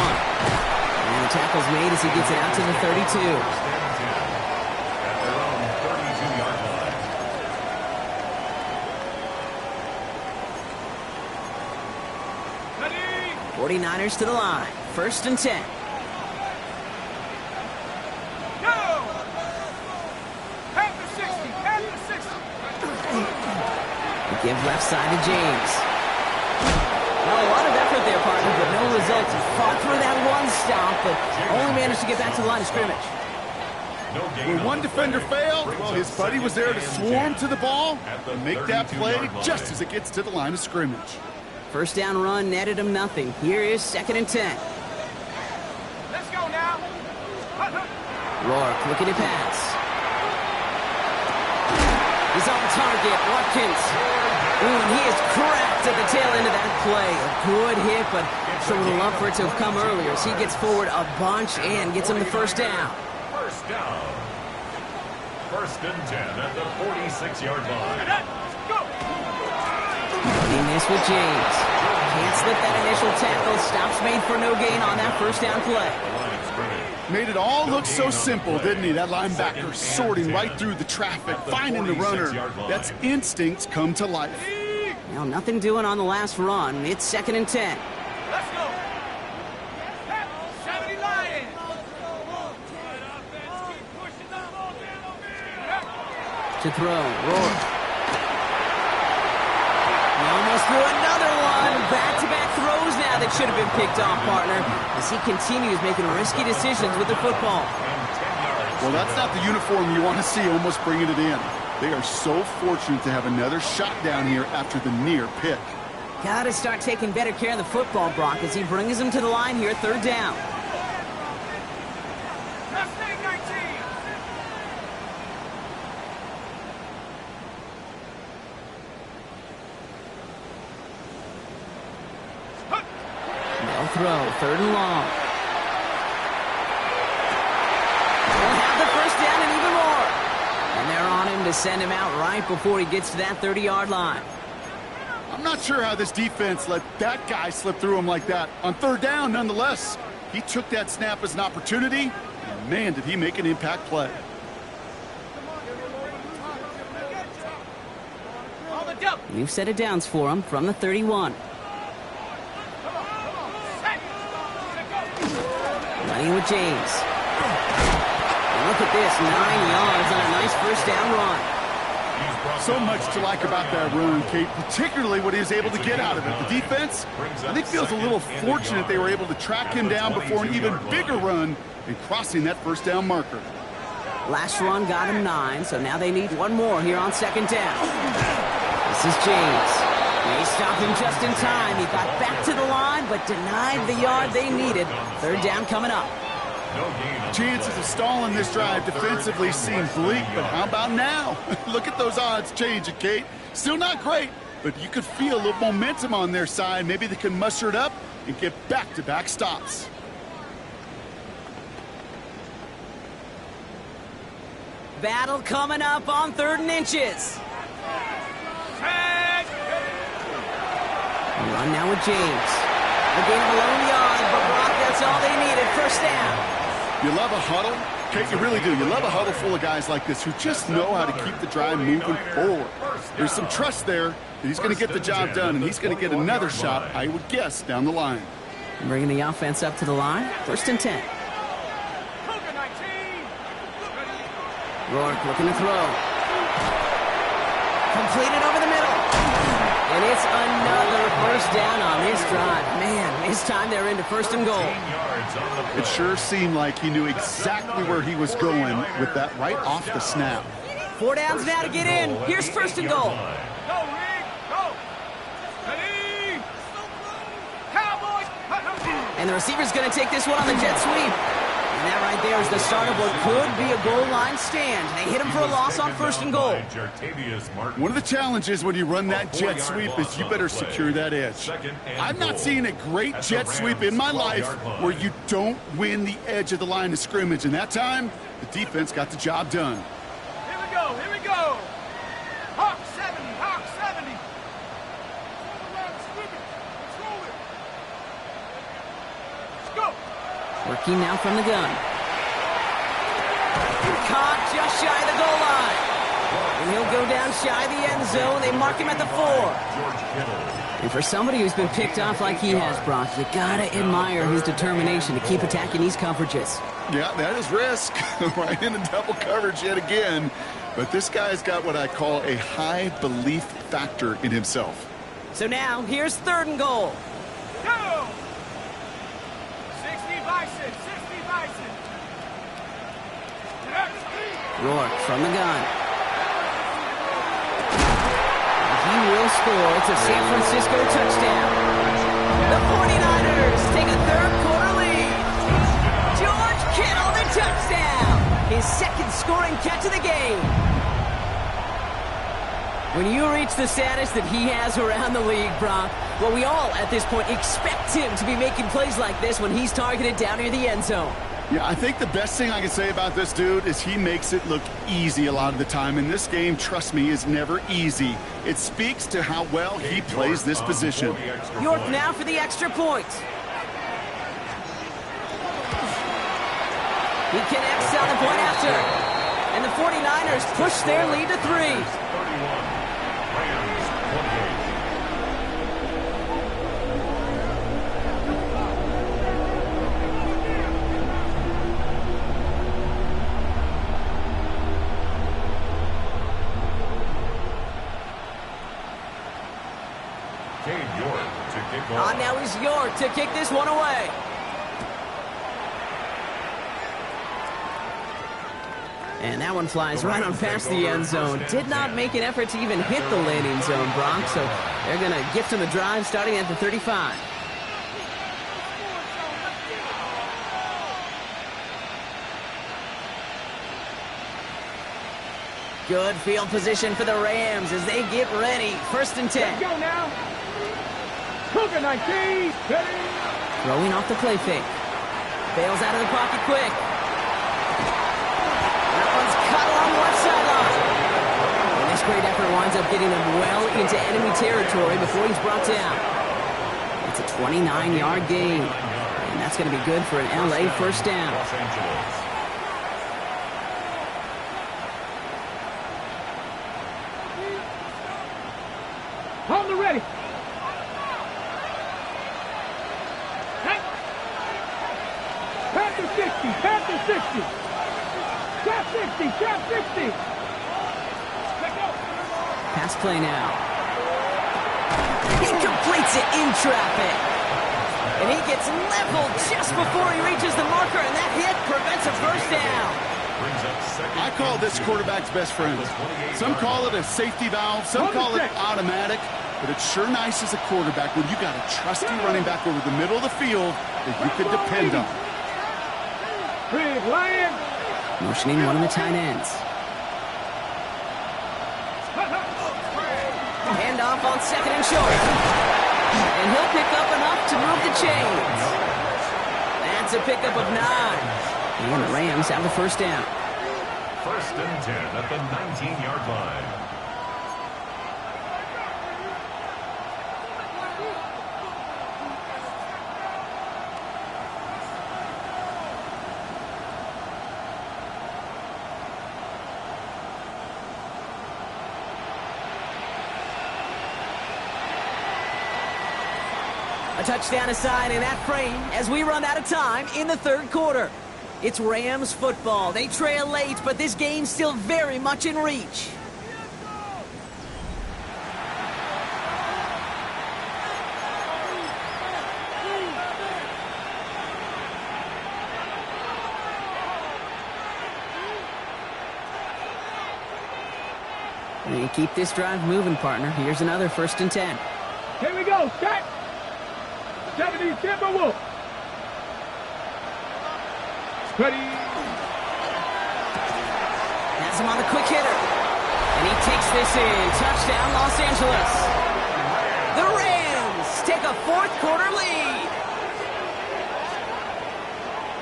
And the tackle's made as he gets it out to the 32. At their own 32-yard line. Ready. 49ers to the line. 1st and 10. Go. At the 60. At the 60. Give left side to James. Well, a lot of effort there, partner, but no results. Fought through that one stop, but only managed to get back to the line of scrimmage. When one defender failed, well, his buddy was there to swarm to the ball and make that play just as it gets to the line of scrimmage. 1st down run netted him nothing. Here is 2nd and 10. Let's go now. Rourke looking to pass. He's on target, Watkins. Ooh, and he is cracked at the tail end of that play. A good hit, but sure would love for it to have come earlier as he gets forward a bunch and gets him the first down. First down. First and 10 at the 46-yard line. He missed with James. Can't slip that initial tackle. Stops made for no gain on that first down play. Made it all look so simple, didn't he? That linebacker sorting right through the traffic, finding the runner. That's instincts come to life. Now, nothing doing on the last run. It's second and 10. Let's go. 70 Lions. To throw, Rourke. He almost threw another one. Back-to-back throws now that should have been picked off, partner, as he continues making risky decisions with the football. Well, that's not the uniform you want to see almost bringing it in. They are so fortunate to have another shot down here after the near pick. Got to start taking better care of the football, Brock, as he brings him to the line here, third down. Throw, third and long. He'll have the first down and even more. And they're on him to send him out right before he gets to that 30-yard line. I'm not sure how this defense let that guy slip through him like that. On third down, nonetheless, he took that snap as an opportunity, and man, did he make an impact play. New set of downs for him from the 31. Running with James. And look at this, 9 yards on a nice first down run. So much to like about that run, Kate, particularly what he was able to get out of it. The defense, I think, feels a little fortunate they were able to track him down before an even bigger run and crossing that first down marker. Last run got him 9, so now they need one more here on second down. This is James. They stopped him just in time. He got back to the line, but denied the yard they needed. Third down coming up. Chances of stalling this drive defensively seem bleak, but how about now? Look at those odds changing, Kate. Still not great, but you could feel a little momentum on their side. Maybe they can muster it up and get back-to-back stops. Battle coming up on 3rd and inches. Run now with James. The gain of 11 yards, but Brock, that's all they needed. First down. You love a huddle? Kate, you really do. You love a huddle full of guys like this who just know how to keep the drive moving forward. There's some trust there that he's going to get the job done, and he's going to get another shot, I would guess, down the line. Bringing the offense up to the line. First and 10. Rourke looking to throw. Completed over the middle. And it's another first down on this drive. Man, this time they're into first and goal. It sure seemed like he knew exactly where he was going with that right off the snap. 4 downs now to get in. Here's first and goal. Go, Rick, go. Ready. Cowboys. And the receiver's going to take this one on the jet sweep. And that right there is the start of what could be a goal line stand. They hit him for a loss on first and goal. One of the challenges when you run that jet sweep is you better secure that edge. I've not seen a great jet sweep in my life where you don't win the edge of the line of scrimmage. And that time, the defense got the job done. Here we go, here we go. Hawk 70, Hawk 70. Let's go. Working now from the gun. Caught just shy of the goal line. And he'll go down shy of the end zone. They mark him at the 4. And for somebody who's been picked off like he has, Brock, you gotta admire his determination to keep attacking these coverages. Yeah, that is risk. Right into double coverage yet again. But this guy's got what I call a high belief factor in himself. So now, here's third and goal. Go. 60 Bison, 60 Bison. Rourke from the gun. He will score. It's a San Francisco touchdown. The 49ers take a third quarter lead. George Kittle, the touchdown. his second scoring catch of the game. When you reach the status that he has around the league, Brock, well, we all at this point expect him to be making plays like this when he's targeted down near the end zone. Yeah, I think the best thing I can say about this dude is he makes it look easy a lot of the time. And this game, trust me, is never easy. It speaks to how well he plays this position. York now for the extra point. He connects on the point after. And the 49ers push their lead to 3. 31. Rams 28. Now is York to kick this one away. And that one flies right on past the end zone. Did not make an effort to even hit the landing zone, Brock. So they're going to gift him a drive starting at the 35. Good field position for the Rams as they get ready. 1st and 10. Let's go now. Cougar 19. Throwing off the play fake. Bails out of the pocket quick. That one's cut along the left sideline. And this great effort winds up getting him well into enemy territory before he's brought down. It's a 29-yard gain. And that's going to be good for an LA first down. Los Angeles. On the ready. Panther 60, Panther 60. Trap 60, trap 60. Pass play now. He completes it in traffic. And he gets leveled just before he reaches the marker, and that hit prevents a first down. I call this quarterback's best friend. Some call it a safety valve, some call it automatic, but it's sure nice as a quarterback when you got a trusty running back over the middle of the field that you can depend on. Big Lion. Motioning one of the tight ends. Handoff on 2nd and short. And he'll pick up enough to move the chains. That's a pickup of 9. And the Rams have the first down. 1st and 10 at the 19-yard line. A touchdown aside in that frame as we run out of time in the 3rd quarter. It's Rams football. They trail late, but this game's still very much in reach. They keep this drive moving, partner. Here's another 1st and 10. Here we go, set. 70 Timberwolf. Ready. Has him on the quick hitter. And he takes this in. Touchdown, Los Angeles. The Rams take a 4th quarter lead.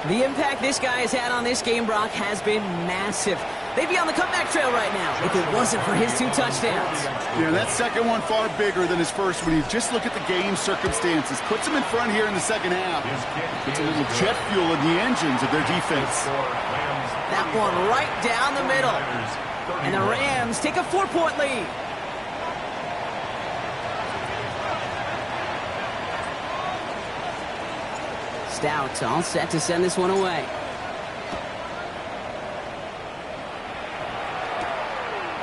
The impact this guy has had on this game, Brock, has been massive. They'd be on the comeback trail right now if it wasn't for his 2 touchdowns. Yeah, that second one far bigger than his first when you just look at the game circumstances. Puts them in front here in the second half. Puts a little jet fuel in the engines of their defense. That one right down the middle. And the Rams take a 4-point lead. Stout all set to send this one away.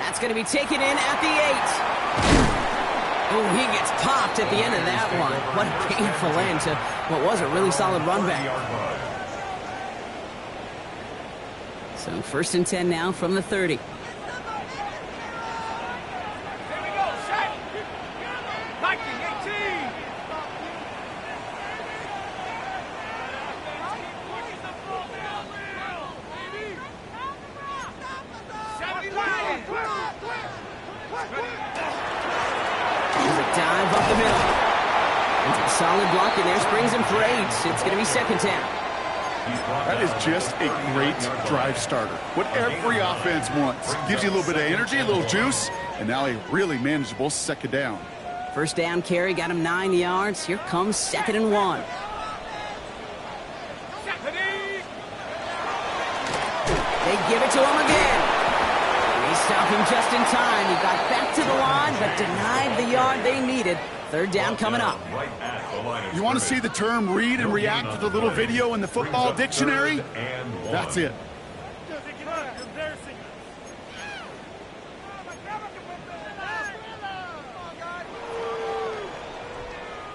That's going to be taken in at the 8. Oh, he gets popped at the end of that one. What a painful end to what was a really solid run back. So 1st and 10 now from the 30. There's a dive up the middle. It's a solid block in there. Springs him for 8. It's going to be second down. That is just a great drive starter. What every offense wants. Gives you a little bit of energy, a little juice, and now a really manageable second down. First down carry got him 9 yards. Here comes 2nd and 1. They give it to him again. They stop him just in time. He got back to the line, but denied the yard they needed. Third down coming up. You want to see the term read and react with a little video in the football dictionary? That's it.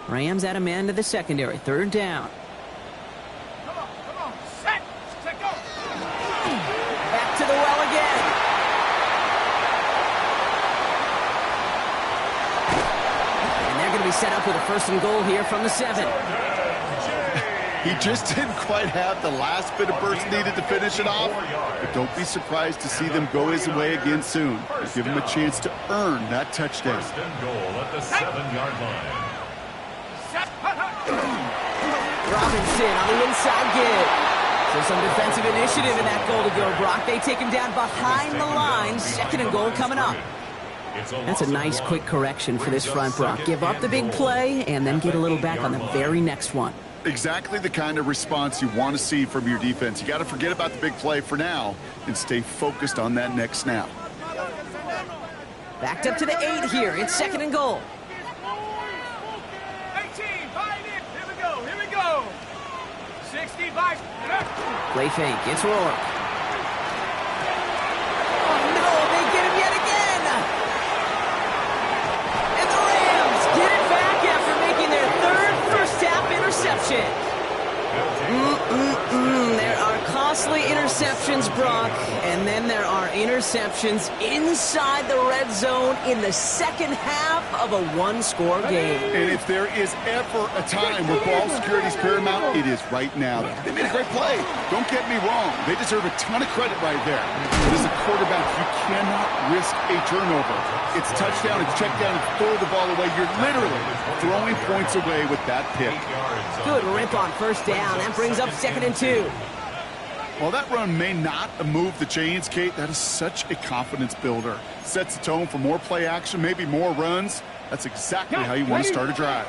Rams at a man to the secondary. Third down. Back to the well again. And they're going to be set up with a 1st and goal here from the 7. He just didn't quite have the last bit of burst needed to finish it off. But don't be surprised to see them go his way again soon. Give him a chance to earn that touchdown. 1st and goal at the 7-yard line. Robinson on the inside give. So some defensive initiative in that goal to go, Brock. They take him down behind the line. 2nd and goal coming up. That's a nice quick correction for this front, Brock. Give up the big play and then get a little back on the very next one. Exactly the kind of response you want to see from your defense. You got to forget about the big play for now and stay focused on that next snap. Backed up to the 8 here. It's 2nd and goal. Play fake. It's Rourke. Oh, no. They get him yet again. And the Rams get it back after making their 3rd first-half interception. There are costly interceptions, Brock, and then there are interceptions inside the red zone in the second half of a 1-score game. And if there is ever a time where ball security is paramount, it is right now. They made a great play. Don't get me wrong. They deserve a ton of credit right there. But as a quarterback, you cannot risk a turnover. It's touchdown, it's check down, it's throw the ball away. You're literally throwing points away with that pick. Good rip on 1st down. That brings up 2nd and 2. While that run may not move the chains, Kate, that is such a confidence builder. Sets the tone for more play action, maybe more runs. That's exactly how you want to start a drive.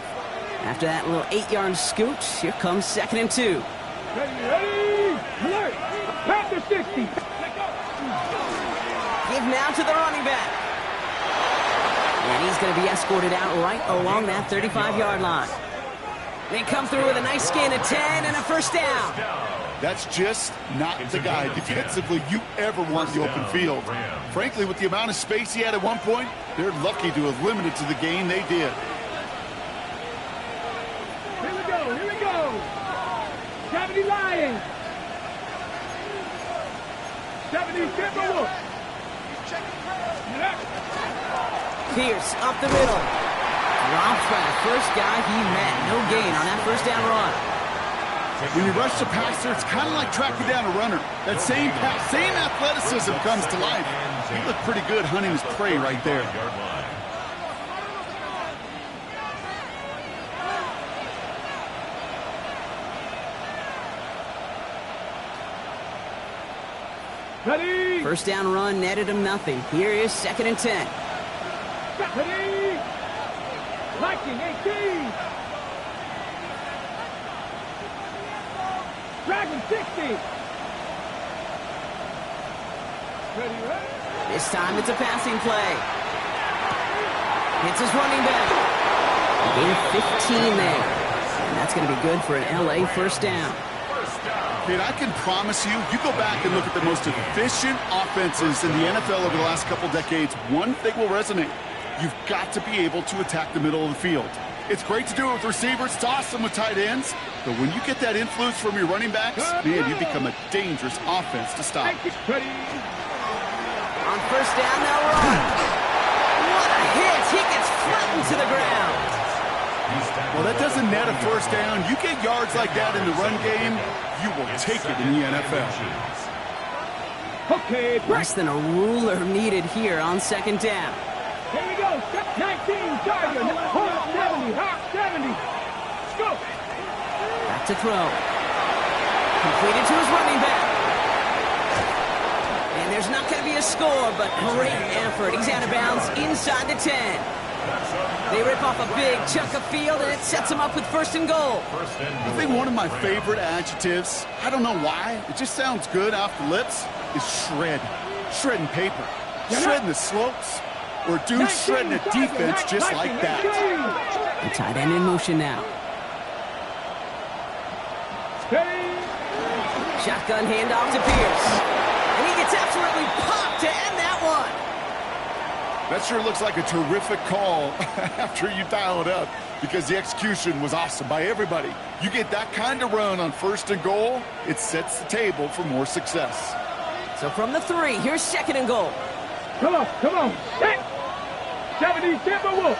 After that little 8-yard scoot, here comes 2nd and 2. Ready, alert, pass the 60. Give now to the running back. And he's going to be escorted out right along that 35-yard line. They come through with a nice gain of 10 and a 1st down. That's just not the guy defensively you ever want the open field. Frankly, with the amount of space he had at one point, they're lucky to have limited to the gain they did. Here we go, here we go. 70 Lions. 70 Timberwolves. Pierce up the middle. Drops by the first guy he met. No gain on that 1st down run. When you rush the passer, it's kind of like tracking down a runner. That same athleticism comes to life. He looked pretty good hunting his prey right there. Ready. 1st down run netted him nothing. Here is 2nd and 10. Ready. Viking 18. Dragon 60. Ready. This time it's a passing play. It's his running back. Gain 15 there. And that's going to be good for an LA 1st down. Kate, I can promise you, you go back and look at the most efficient offenses in the NFL over the last couple decades, one thing will resonate. You've got to be able to attack the middle of the field. It's great to do it with receivers. It's awesome with tight ends. But when you get that influence from your running backs, man, you become a dangerous offense to stop. Ready. On 1st down, now run. What a hit. He gets flattened to the ground. Well, that doesn't net a 1st down. You get yards like that in the run game, you will take it in the NFL. Okay, Less than a ruler needed here on 2nd down. 19, Tiger. Hot 70, hot 70. Let's go. Back to throw. Completed to his running back. And there's not going to be a score, but great effort. He's out of bounds inside the 10. They rip off a big chunk of field, and it sets him up with 1st and goal. I think one of my favorite adjectives, I don't know why, it just sounds good off the lips, is shred. Shredding paper. Shredding the slopes. Or dude shredding a defense just like that. The tight end in motion now. Shotgun handoff to Pierce. And he gets absolutely popped to end that one. That sure looks like a terrific call after you dial it up, because the execution was awesome by everybody. You get that kind of run on 1st and goal, it sets the table for more success. So from the 3, here's 2nd and goal. Come on, come on. 70, Tampa Wolf.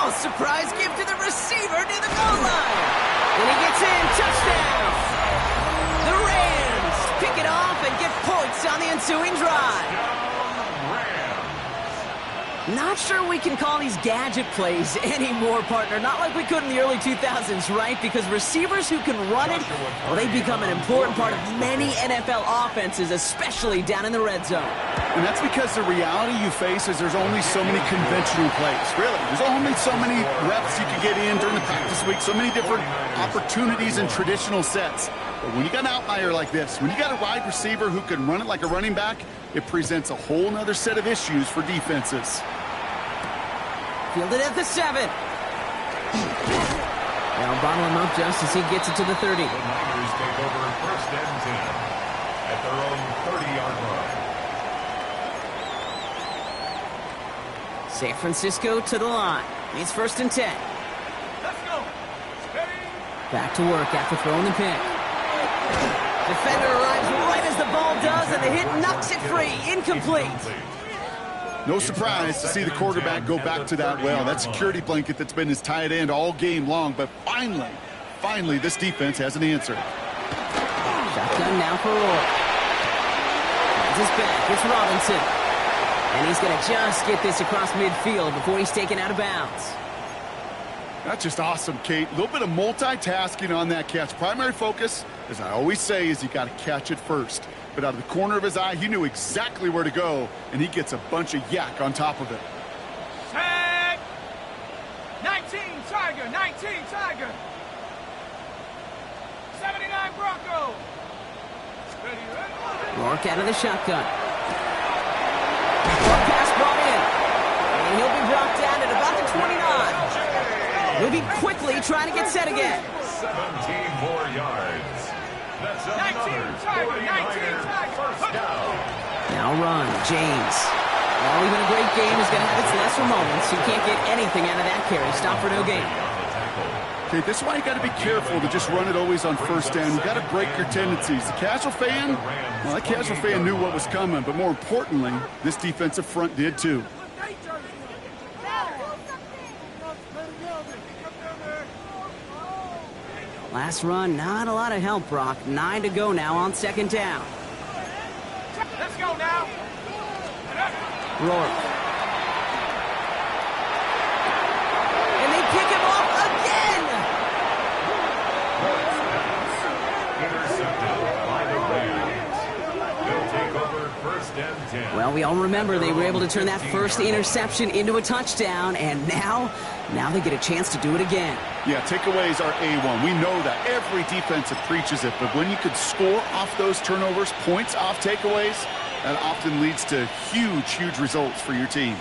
Oh, surprise gift to the receiver near the goal line. And he gets in, touchdown. The Rams pick it off and get points on the ensuing drive. Not sure we can call these gadget plays anymore, partner. Not like we could in the early 2000s, right? Because receivers who can run it, well, they become an important part of many NFL offenses, especially down in the red zone. And that's because the reality you face is there's only so many conventional plays, really. There's only so many reps you can get in during the practice week, so many different opportunities and traditional sets. But when you got an outlier like this, when you got a wide receiver who can run it like a running back, it presents a whole nother set of issues for defenses. Fielded at the 7. Now bottle him up just as he gets it to the 30. The Niners take over 1st and 10 at their own 30-yard line. San Francisco to the line. It's 1st and 10. Let's go. Back to work after throwing the pick. Defender arrives right as the ball does, and the hit knocks it free. Incomplete. No surprise to see the quarterback go back to that well. That security blanket that's been his tight end all game long, but finally, this defense has an answer. Shotgun now for Roy. Finds his back. It's Robinson. And he's going to just get this across midfield before he's taken out of bounds. That's just awesome, Kate. A little bit of multitasking on that catch. Primary focus, as I always say, is you got to catch it first. But out of the corner of his eye, he knew exactly where to go, and he gets a bunch of yak on top of it. Tag. 19, Tiger. 19, Tiger. 79, Bronco. Ready. Rourke out of the shotgun. Short pass brought in. And he'll be brought down at about the 29. Moving quickly, trying to get set again. 17 more yards. That's another 49ers first down. Now run, James. Well, even a great game is going to have its lesser moments. You can't get anything out of that carry. Stop for no gain. Okay, this is why you got to be careful to just run it always on 1st down. You got to break your tendencies. The casual fan, well, that casual fan knew what was coming, but more importantly, this defensive front did too. Last run, not a lot of help, Brock. 9 to go now on 2nd down. Let's go now. Rourke. And they pick him off again! Intercepted by the Rams. They'll take over 1st and 10. Well, we all remember they were able to turn that first interception into a touchdown, and now they get a chance to do it again. Yeah, takeaways are A1. We know that. Every defensive preaches it, but when you could score off those turnovers, points off takeaways, that often leads to huge results for your team.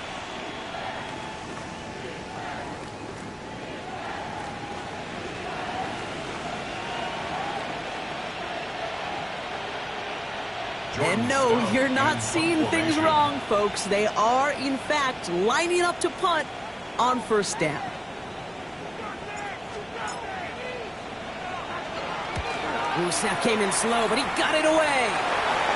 And no, you're not seeing things wrong, folks. They are, in fact, lining up to punt on 1st down. Ooh, snap came in slow, but he got it away.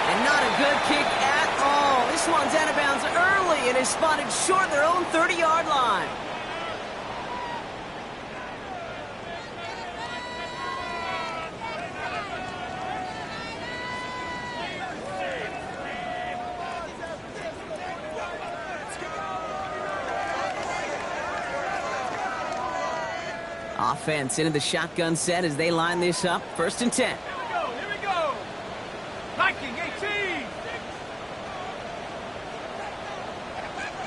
And not a good kick at all. This one's out of bounds early and is spotted short of their own 30-yard line. Offense into the shotgun set as they line this up. 1st and 10. Here we go. Viking 18.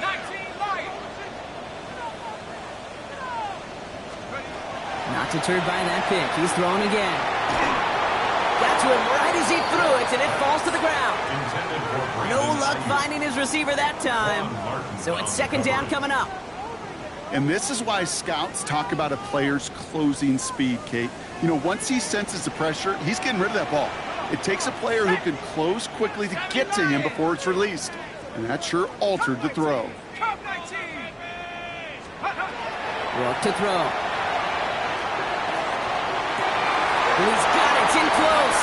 19 Lions. Not deterred by that pick. He's throwing again. Got to him right as he threw it, and it falls to the ground. No luck finding his receiver that time. So it's 2nd down coming up. And this is why scouts talk about a player's closing speed, Kate. You know, once he senses the pressure, he's getting rid of that ball. It takes a player who can close quickly to get to him before it's released. And that sure altered the throw. Look to throw. He's got it. It's in close.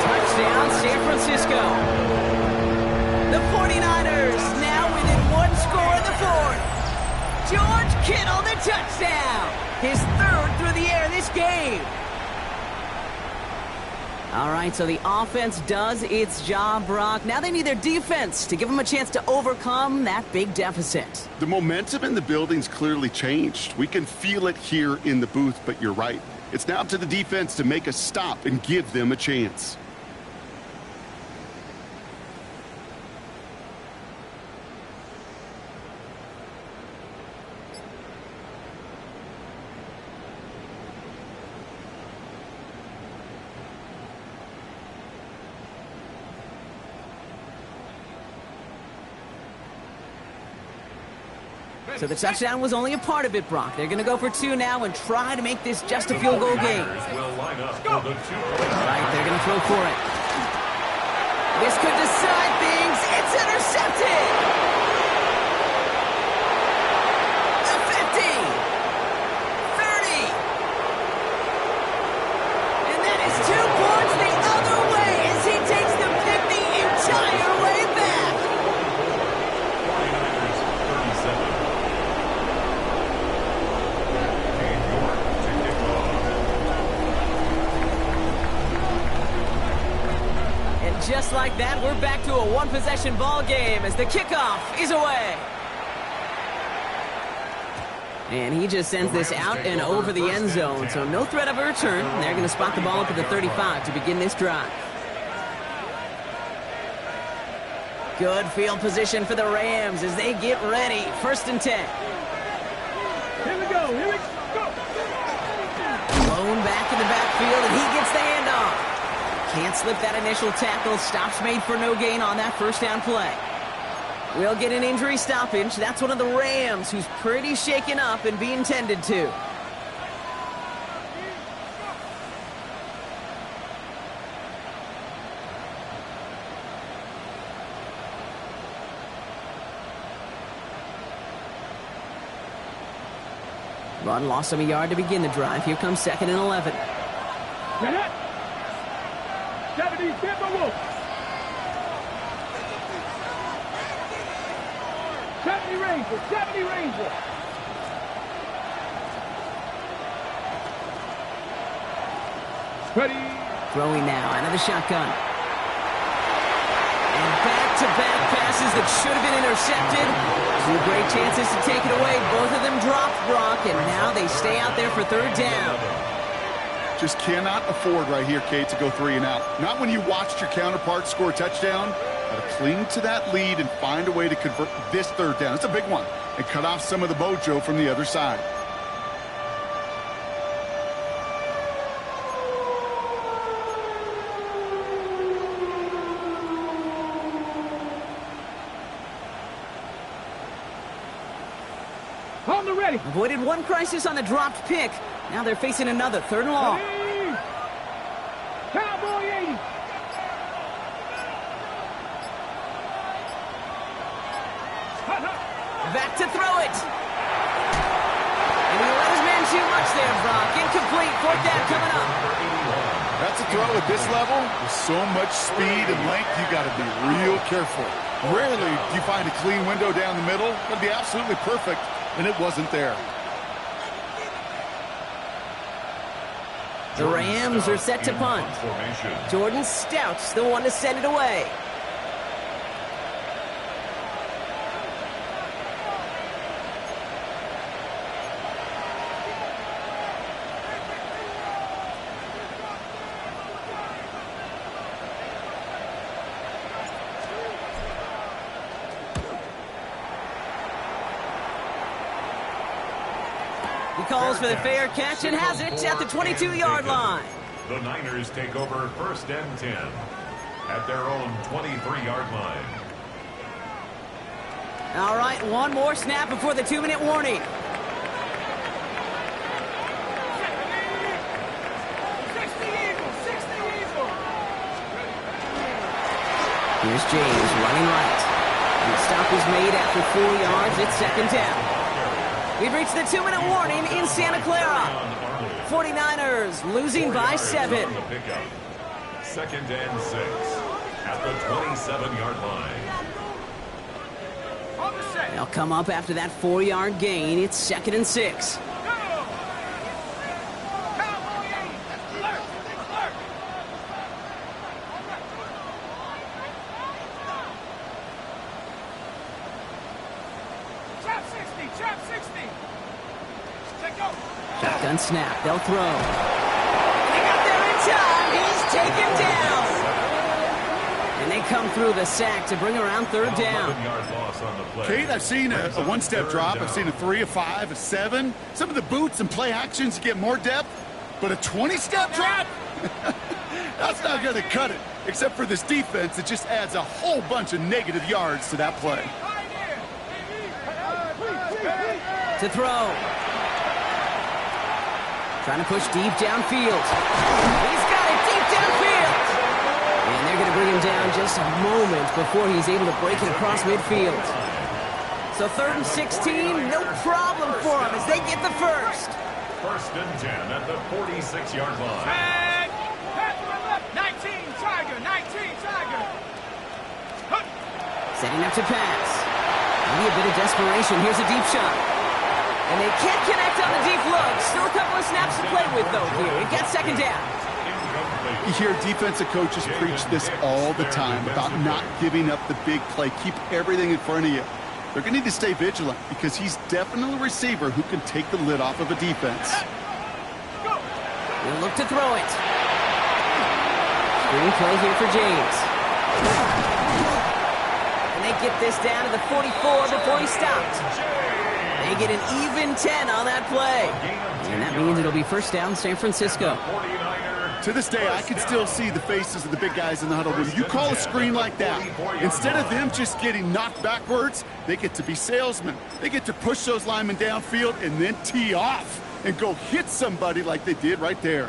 Touchdown, San Francisco. The 49ers now within 1 score in the 4th. George Kittle, the touchdown. His 3rd through the air this game. All right, so the offense does its job, Brock. Now they need their defense to give them a chance to overcome that big deficit. The momentum in the building's clearly changed. We can feel it here in the booth, but you're right. It's now up to the defense to make a stop and give them a chance. So the touchdown was only a part of it, Brock. They're going to go for 2 now and try to make this just a field goal game. All right, they're going to throw for it. This could decide things. It's intercepted. The 50. 30. And that is 2 points the other way as he takes the pick the entire way back. 49ers 37. Just like that, we're back to a 1-possession ball game as the kickoff is away. And he just sends this out and over the end zone, so no threat of a return. They're going to spot the ball up at the 35 to begin this drive. Good field position for the Rams as they get ready. 1st and 10. Here we go. Blown back in the backfield, and he gets the handoff. Can't slip that initial tackle. Stops made for no gain on that 1st down play. We'll get an injury stoppage. That's one of the Rams who's pretty shaken up and being tended to. Run lost him a yard to begin the drive. Here comes 2nd and 11. 70 Timberwolves. 70 Rangers. 70 Rangers. Ready. Throwing now out of the shotgun. And back-to-back passes that should have been intercepted. 2 great chances to take it away. Both of them dropped, Brock, and now they stay out there for 3rd down. Just cannot afford right here, Kate, to go 3 and out. Not when you watched your counterpart score a touchdown. Got to cling to that lead and find a way to convert this 3rd down. It's a big one. And cut off some of the mojo from the other side. On the ready. Avoided one crisis on the dropped pick. Now they're facing another 3rd and long. Ready. Cowboy 80. Back to throw it. And he let his man too much there, Brock. Incomplete. 4th down coming up. That's a throw at this level. With so much speed and length, you got to be real careful. Rarely do you find a clean window down the middle. That'd be absolutely perfect, and it wasn't there. The Rams are set to punt. Jordan Stout's the one to send it away. He calls for the fair catch and has it at the 22-yard line. The Niners take over 1st and 10 at their own 23-yard line. All right, one more snap before the 2-minute warning. Here's James running right. And the stop is made after 4 yards. It's 2nd down. We've reached the 2-minute warning in Santa Clara. 49ers losing by 7. 2nd and 6 at the 27-yard line. They'll come up after that 4-yard gain. It's 2nd and 6. Shotgun snap. They'll throw. They got there in time. He's taken down. And they come through the sack to bring around 3rd down. Kate, I've seen a one-step drop. I've seen a 3, a 5, a 7. Some of the boots and play actions get more depth. But a 20-step drop? That's not going to cut it. Except for this defense, it just adds a whole bunch of negative yards to that play. To throw. Trying to push deep downfield. He's got it deep downfield. And they're going to bring him down just a moment before he's able to break it across midfield. So 3rd and 16, no problem for them as they get the first. 1st and 10 at the 46-yard line. Pass to the left. 19, Tiger. 19, Tiger. Setting up to pass. Maybe a bit of desperation. Here's a deep shot. And they can't connect on the deep look. Still a couple of snaps to play with, though, here. It gets 2nd down. You hear defensive coaches preach this all the time about not giving up the big play. Keep everything in front of you. They're going to need to stay vigilant because he's definitely a receiver who can take the lid off of a defense. They'll look to throw it. Screen play here for James. And they get this down to the 44 before he stopped. They get an even 10 on that play. And that means it'll be 1st down San Francisco. To this day, I can still see the faces of the big guys in the huddle room. You call a screen like that, instead of them just getting knocked backwards, they get to be salesmen. They get to push those linemen downfield and then tee off and go hit somebody like they did right there.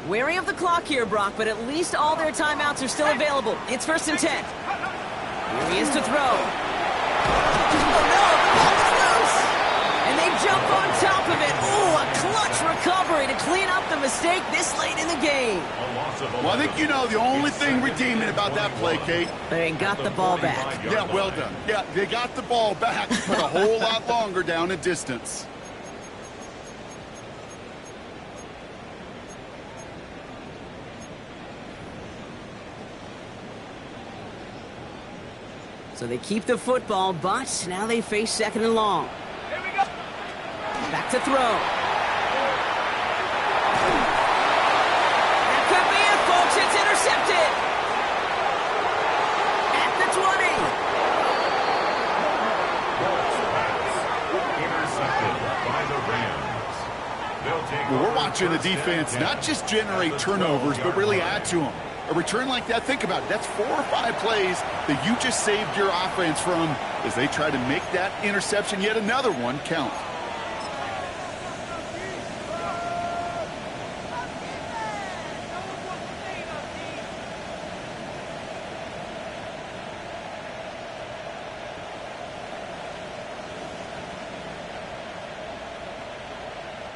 Wary of the clock here, Brock, but at least all their timeouts are still available. It's 1st and 10. Here he is to throw. Oh, no, the ball is loose. And they jump on top of it. Ooh, a clutch recovery to clean up the mistake this late in the game. Well, I think you know the only thing redeeming about that play, Kate. They got the ball back. Yeah, well done. Yeah, they got the ball back, but a whole lot longer down in distance. So they keep the football, but now they face 2nd and long. Here we go. Back to throw. That could be it, folks. It's intercepted. At the 20. Intercepted by the Rams. Well, we're watching the defense not just generate turnovers, but really add to them. A return like that, think about it. That's 4 or 5 plays that you just saved your offense from as they try to make that interception, yet another one, count.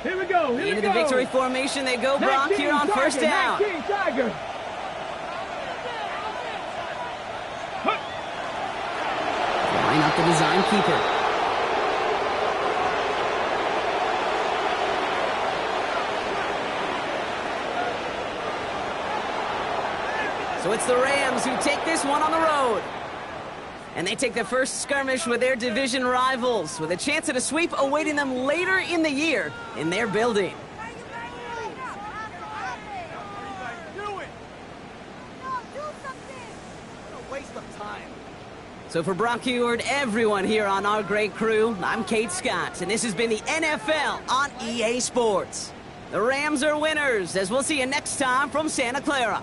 Here we go. Here we Into go. the victory formation they go, Brock, 19, here on Tiger, 1st down. 19, Tiger. Line up the design keeper. So it's the Rams who take this one on the road. And they take the first skirmish with their division rivals, with a chance at a sweep awaiting them later in the year in their building. So for Brock Eward, everyone here on our great crew, I'm Kate Scott, and this has been the NFL on EA Sports. The Rams are winners, as we'll see you next time from Santa Clara.